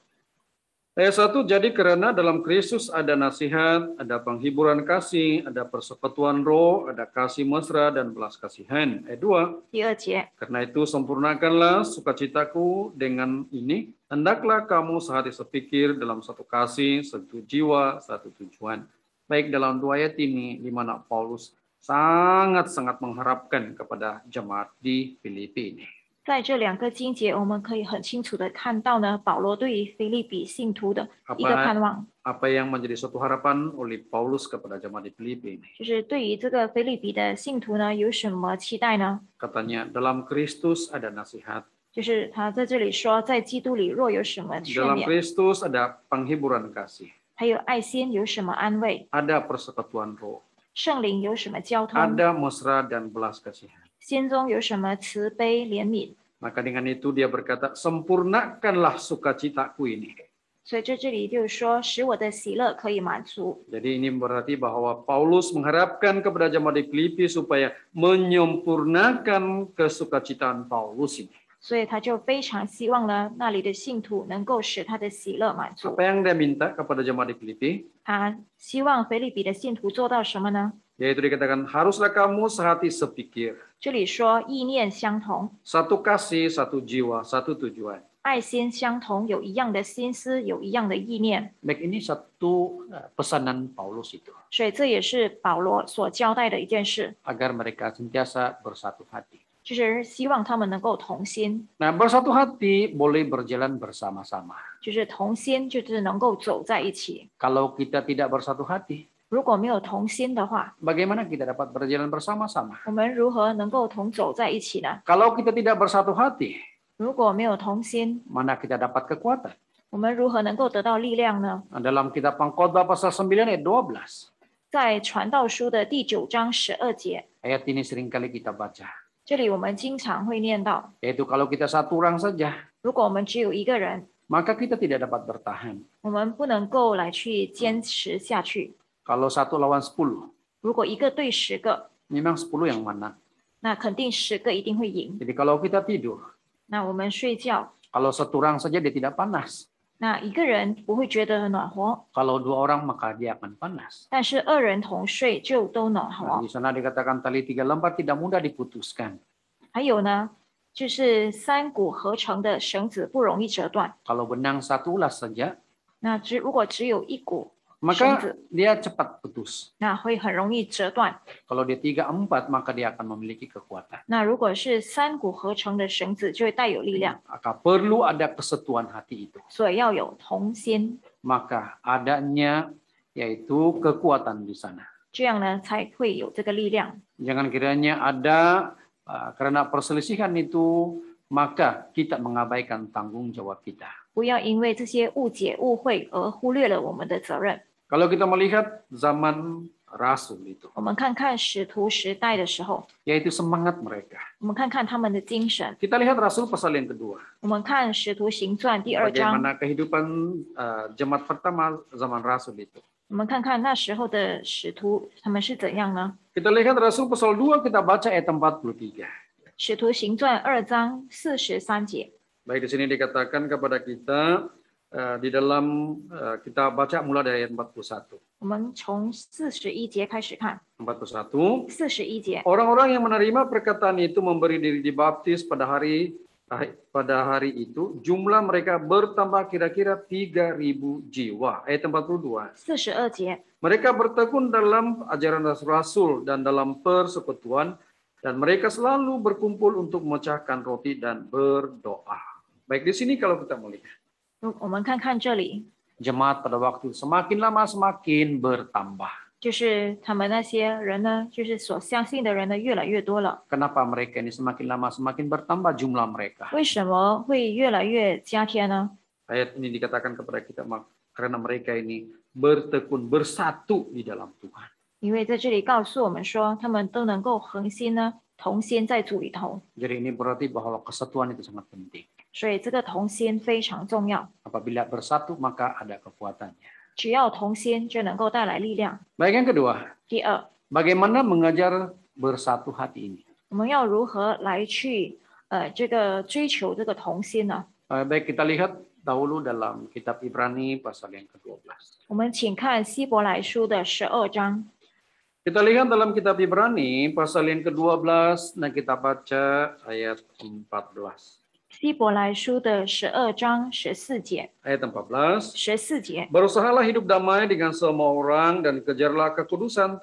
Ayat 1, jadi karena dalam Kristus ada nasihat, ada penghiburan kasih, ada persekutuan roh, ada kasih mesra dan belas kasihan. Ayat 2, 第2节， karena itu sempurnakanlah sukacitaku dengan ini, hendaklah kamu sehati sepikir dalam satu kasih, satu jiwa, satu tujuan. Baik, dalam 2 ayat ini, di mana Paulus sangat-sangat mengharapkan kepada jemaat di Filipi ini. 在这2个经节，我们可以很清楚的看到呢，保罗对于腓立比信徒的一个盼望， Apa yang menjadi suatu harapan oleh Paulus kepada jemaat di Filipi ini? 就是对于这个腓立比的信徒呢，有什么期待呢？ Katanya, dalam Kristus ada nasihat, 就是他在这里说，在基督里若有什么劝 dalam 勉， Kristus ada penghiburan kasih, 还有爱心有什么安慰， ada persekutuan roh, 圣灵有什么交通， ada mesra dan belas kasihan. 心中有什么慈悲怜悯。 Maka dengan itu dia berkata, sempurnakanlah sukacitaku ini. 所以在这里就是说，使我的喜乐可以满足。 Jadi ini berarti bahwa Paulus mengharapkan kepada jemaat di Filipi supaya menyempurnakan kesukacitaan Paulus ini. 所以他就非常希望呢，那里的信徒能够使他的喜乐满足。 Apa yang dia minta kepada jemaat di Filipi? 他希望腓立比的信徒做到什么呢？ Yaitu dikatakan, haruslah kamu sehati sepikir. 这里说意念相同， Satu kasih, satu jiwa, satu tujuan. 爱心相同，有一样的心思，有一样的意念。 Baik, ini satu pesanan Paulus itu. 所以这也是保罗所交代的一件事， Agar mereka sentiasa bersatu hati. 就是希望他们能够同心， Nah, bersatu hati boleh berjalan bersama-sama. 就是同心，就是能够走在一起。 Kalau kita tidak bersatu hati, 如果没有同心的话， bagaimana kita dapat berjalan bersama-sama? 我们如何能够同走在一起呢？ Kalau kita tidak bersatu hati, 如果没有同心， mana kita dapat kekuatan? 我们如何能够得到力量呢？ Dalam kitab Pengkhotbah pasal 9 ayat 12. 在传道书的第9章12节， Ayat ini seringkali kita baca. 这里我们经常会念到， Yaitu kalau kita satu orang saja, 如果我们只有一个人， maka kita tidak dapat bertahan. 我们不能够来去坚持下去。 Kalau 1 lawan 10, 如果一个对10个， memang 10 yang menang. 那肯定10个一定会赢。 Jadi kalau kita tidur, 那我们睡觉， kalau 1 orang saja dia tidak panas. 那一个人不会觉得暖和， Kalau 2 orang maka dia akan panas. 但是2人同睡就都暖 Nah, 和。 di sana dikatakan tali 3 lembar tidak mudah diputuskan. 还有呢，就是3股合成的绳子不容易折断。 Kalau benang 1 ulas saja, 那如果只有一股， maka Sungguh. dia cepat putus. 那会很容易折断。 Kalau dia 3, 4, maka dia akan memiliki kekuatan. 那如果是3股合成的绳子，就会带有力量。 Maka perlu ada kesatuan hati itu. 所以要有同心， Maka adanya yaitu kekuatan di sana. 这样呢才会有这个力量。 Jangan kiranya ada karena perselisihan itu maka kita mengabaikan tanggung jawab kita. 不要因为这些误解误会而忽略了我们的责任。 Kalau kita melihat zaman Rasul itu, 我们看看使徒时代的时候， yaitu semangat mereka. 我们看看他们的精神。 Kita lihat Rasul pasal yang kedua. 我们看使徒行传第2章， Bagaimana kehidupan jemaat pertama zaman Rasul itu. 我们看看那时候的使徒他们是怎样呢？ Kita lihat Rasul pasal 2, kita baca ayat 43. 使徒行传2章43节， Baik, di sini dikatakan kepada kita di dalam kita baca mulai dari ayat 41. 我们从41节开始看。 41. 41节， Orang-orang yang menerima perkataan itu memberi diri dibaptis pada hari itu, jumlah mereka bertambah kira-kira 3.000 jiwa. Ayat 42. 42节， Mereka bertekun dalam ajaran Rasul dan dalam persekutuan, dan mereka selalu berkumpul untuk memecahkan roti dan berdoa. Baik, di sini kalau kita melihat, 我们看看这里， jemaat pada waktu itu semakin lama semakin bertambah. 就是他们那些人呢，就是所相信的人呢，越来越多了。 Kenapa mereka ini semakin lama semakin bertambah jumlah mereka? 为什么会越来越加添呢？ Ayat ini dikatakan kepada kita karena mereka ini bertekun bersatu di dalam Tuhan. 因为在这里告诉我们说，他们都能够恒心呢，同心在主里头。 Jadi ini berarti bahwa kesatuan itu sangat penting. 所以这个同心非常重要， Apabila bersatu maka ada kekuatannya. 只要同心就能够带来力量。 Baik, yang kedua, 第二， bagaimana mengajar bersatu hati ini? 我们要如何来去这个追求这个同心呢？ Baik, kita lihat dahulu dalam kitab Ibrani pasal yang ke-12. 我们请看希伯来书的12章。 Kita lihat dalam kitab Ibrani pasal yang ke-12, nah kita baca ayat 14. 希伯来书的12章14节， Ayat 14. 14节， Berusahalah hidup damai dengan semua orang dan kejarlah kekudusan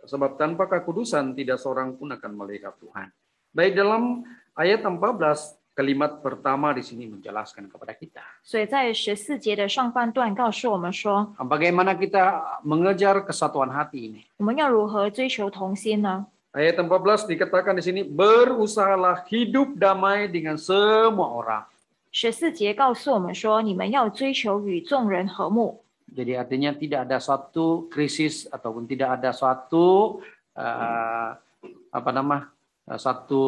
sebab tanpa kekudusan tidak seorang pun akan melihat Tuhan. Baik, dalam ayat 14 kalimat pertama di sini menjelaskan kepada kita 所以在14节的上半段告诉我们说， bagaimana kita mengejar kesatuan hati ini. 我们要如何追求同心呢？ Ayat 14 dikatakan di sini berusahalah hidup damai dengan semua orang. 14节告诉我们说，你们要追求与众人和睦。 Jadi artinya tidak ada suatu krisis ataupun tidak ada suatu satu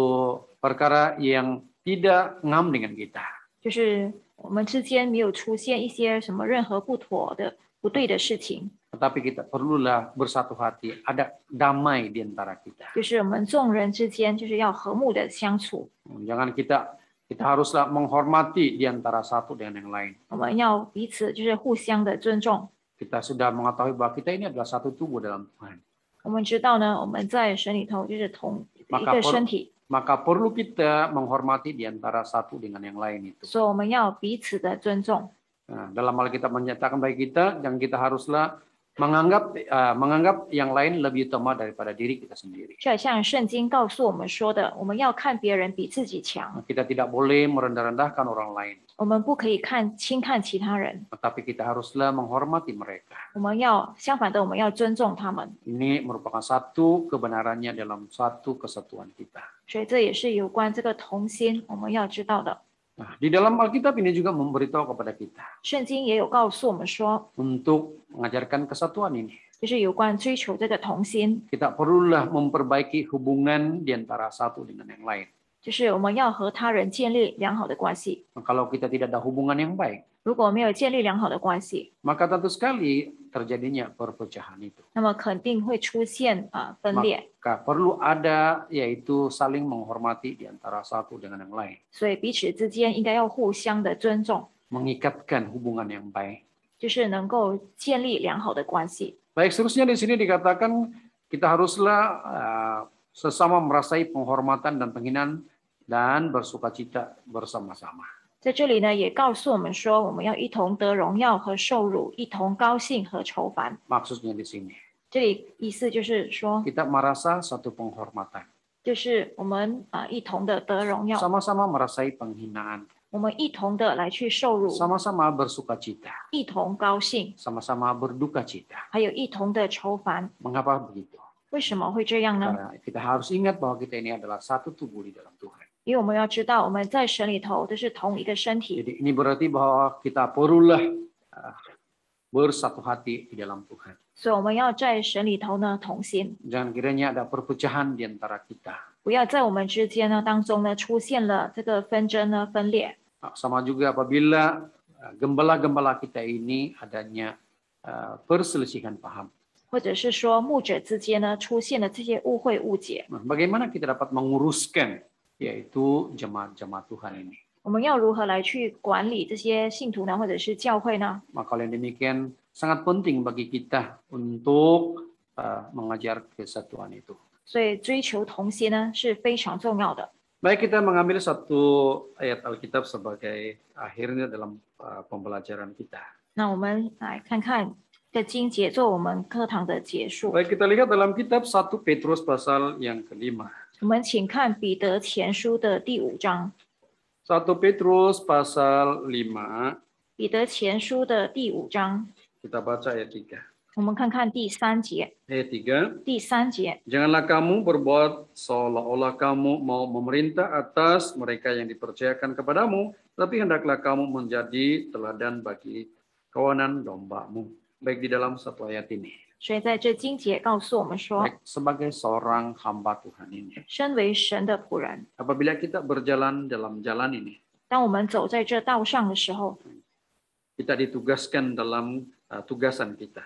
perkara yang tidak ngam dengan kita. 就是我们之间没有出现一些什么任何不妥的、不对的事情， Tetapi kita perlulah bersatu hati, ada damai di antara kita. 就是我们众人之间就是要和睦的相处。 Jangan kita haruslah menghormati di antara satu dengan yang lain. 我们要彼此就是互相的尊重。 Kita sudah mengetahui bahwa kita ini adalah satu tubuh dalam Tuhan. 我们知道呢，我们在神里头就是同一个身体， Maka perlu kita menghormati di antara satu dengan yang lain itu. 所以我们要彼此的尊重。 Nah, dalam Alkitab menyatakan bagi kita, yang kita haruslah menganggap yang lain lebih utama daripada diri kita sendiri. 就好像圣经告诉我们说的，我们要看别人比自己强， Kita tidak boleh merendah-rendahkan orang lain, 我们不可以轻看其他人， tetapi kita haruslah menghormati mereka. 我们要相反的，我们要尊重他们。 Ini merupakan satu kebenarannya dalam satu kesatuan kita. 所以这也是有关这个同心，我们要知道的。 Nah, di dalam Alkitab ini juga memberitahu kepada kita 圣经也有告诉我们说， untuk mengajarkan kesatuan ini. 就是有关追求这个同心， Kita perlulah memperbaiki hubungan di antara satu dengan yang lain. 就是我们要和他人建立良好的关系。 Kalau kita tidak ada hubungan yang baik, 如果没有建立良好的关系， maka tentu sekali terjadinya perpecahan itu. 那么肯定会出现分裂。 Maka perlu ada yaitu saling menghormati di antara satu dengan yang lain. 所以彼此之间应该要互相的尊重， Mengikatkan hubungan yang baik. 就是能够建立良好的关系。 Baik, seterusnya di sini dikatakan kita haruslah sesama merasai penghormatan dan penghinaan dan bersukacita bersama-sama. 在这里呢，也告诉我们说，我们要一同得荣耀和受辱，一同高兴和愁烦。 Maksudnya di sini 这里意思就是说， kita merasa satu penghormatan, 就是我们一同的得荣耀， sama-sama merasai penghinaan, 我们一同的来去受辱， sama-sama bersukacita, 一同高兴， sama-sama berduka cita. 还有一同的愁烦。 Mengapa begitu? 为什么会这样呢？ Karena kita harus ingat bahwa kita ini adalah satu tubuh di dalam Tuhan. 因为我们要知道，我们在神里头都是同一个身体， Jadi ini berarti bahwa kita perlulah bersatu hati di dalam Tuhan. 所以我们要在神里头呢同心， Jangan kiranya ada perpecahan di antara kita. 不要在我们之间呢当中呢出现了这个纷争呢分裂。 Sama juga apabila gembala-gembala kita ini adanya perselisihan paham. 或者是说牧者之间呢出现了这些误会误解， Nah, bagaimana kita dapat menguruskan yaitu jemaat-jemaat Tuhan ini? 我们要如何来去管理这些信徒呢，或者是教会呢？ Maka oleh demikian sangat penting bagi kita untuk mengajar kesatuan itu. 所以追求同心呢是非常重要的。 Baik, kita mengambil satu ayat Alkitab sebagai akhirnya dalam pembelajaran kita. 那我们来看看这经节做我们课堂的结束。 Baik, kita lihat dalam kitab 1 Petrus pasal yang kelima. 我们请看彼得前书的第5章， 1 Petrus pasal 5, 彼得前书的第5章， kita baca ayat 3. 我们看看第3节。 Ayat 3, 第3节， janganlah kamu berbuat seolah-olah kamu mau memerintah atas mereka yang dipercayakan kepadamu, tapi hendaklah kamu menjadi teladan bagi kawanan dombamu. Baik, di dalam satu ayat ini. 所以在这经节告诉我们说， Baik, sebagai seorang hamba Tuhan ini. 身为神的仆人， Apabila kita berjalan dalam jalan ini, 当我们走在这道上的时候， kita ditugaskan dalam tugasan kita.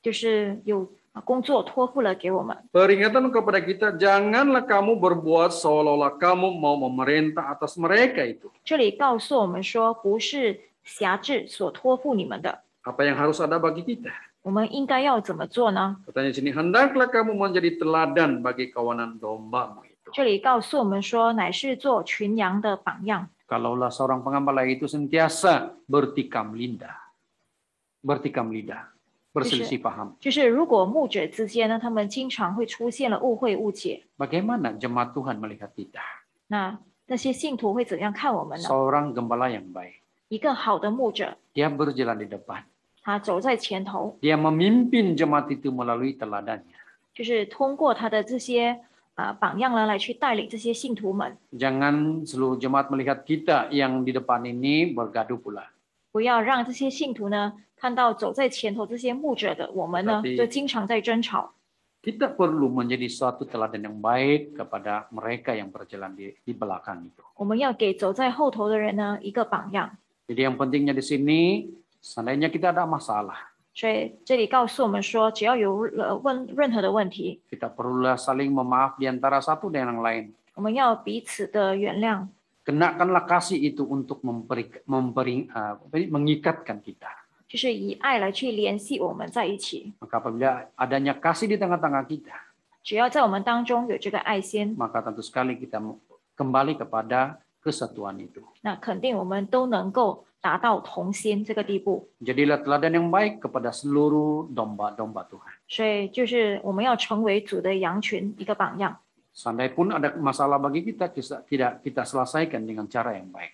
就是有工作托付了给我们。 Peringatan kepada kita, janganlah kamu berbuat seolah-olah kamu mau memerintah atas mereka itu. 这里告诉我们说，不是辖制所托付你们的， Apa yang harus ada bagi kita? 我们应该要怎么做呢？ Katanya di sini, hendaklah kamu menjadi teladan bagi kawanan dombamu itu. 这里告诉我们说，乃是做群羊的榜样。 Kalaulah seorang pengembala itu sentiasa bertikam lidah, berselisih paham. 就是如果牧者之间呢，他们经常会出现了误会误解， Bagaimana jemaat Tuhan melihat kita? 那些信徒会怎样看我们呢？ Seorang gembala yang baik, 一个好的牧者， dia berjalan di depan. 他走在前头， Dia memimpin jemaat itu melalui teladannya. 就是通过他的这些榜样呢，来去带领这些信徒们。 Jangan seluruh jemaat melihat kita yang di depan ini bergaduh pula. 不要让这些信徒呢看到走在前头这些牧者的我们呢， Berarti- 就经常在争吵。 Kita perlu menjadi suatu teladan yang baik kepada mereka yang berjalan di belakang itu. 我们要给走在后头的人呢一个榜样。 Jadi yang pentingnya di sini, seandainya kita ada masalah, 所以这里告诉我们说，只要有任何的问题， kita perlulah saling memaaf di antara satu dengan yang lain. 我们要彼此的原谅， Kenakanlah kasih itu untuk mengikatkan kita. 就是以爱来去联系我们在一起。 Maka apabila adanya kasih di tengah-tengah kita, 只要在我们当中有这个爱心， maka tentu sekali kita kembali kepada kesatuan itu. 那肯定我们都能够达到同心这个地步。 Jadilah teladan yang baik kepada seluruh domba-domba Tuhan. 所以就是我们要成为主的羊群一个榜样。 Seandainya pun ada masalah bagi kita, tidak kita selesaikan dengan cara yang baik.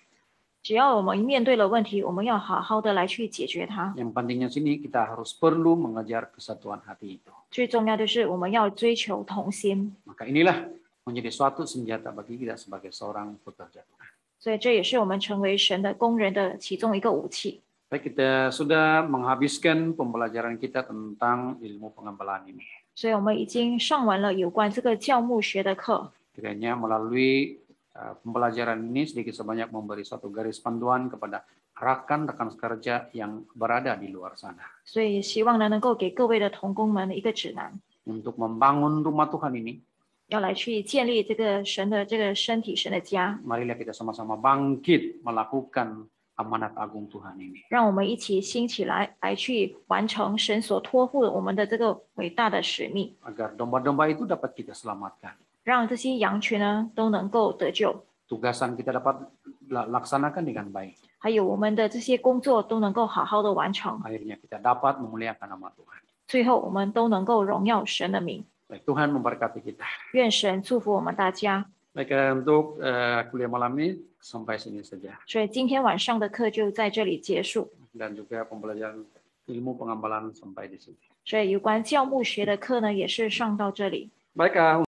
只要我们面对了问题，我们要好好的来去解决它。 Yang pentingnya sini kita harus perlu mengejar kesatuan hati itu. 最重要的是，我们要追求同心。 Maka inilah menjadi suatu senjata bagi kita sebagai seorang pekerja Tuhan. 所以这也是我们成为神的工人的其中一个武器。 Baik, kita sudah menghabiskan pembelajaran kita tentang ilmu pengembalaan ini. 所以我们已经上完了有关这个教牧学的课。 Kiranya melalui pembelajaran ini sedikit sebanyak memberi suatu garis panduan kepada rekan-rekan kerja yang berada di luar sana. 所以希望呢，能够给各位的同工们一个指南， Untuk membangun rumah Tuhan ini, 要来去建立这个神的这个身体，神的家。 marilah kita sama-sama bangkit melakukan amanat agung Tuhan ini. 让我们一起兴起来，来去完成神所托付我们的这个伟大的使命， Agar domba-domba itu dapat kita selamatkan. 让这些羊群呢都能够得救， Tugasan kita dapat laksanakan dengan baik. 还有我们的这些工作都能够好好的完成， Akhirnya kita dapat memuliakan nama Tuhan. 最后我们都能够荣耀神的名。 Baik, Tuhan memberkati kita. 愿神祝福我们大家。 Baik, untuk kuliah malam ini sampai sini saja. 所以今天晚上的课就在这里结束。 Dan juga pembelajaran ilmu pengembalaan sampai di sini. 所以有关教牧学的课呢，也是上到这里。 Baik,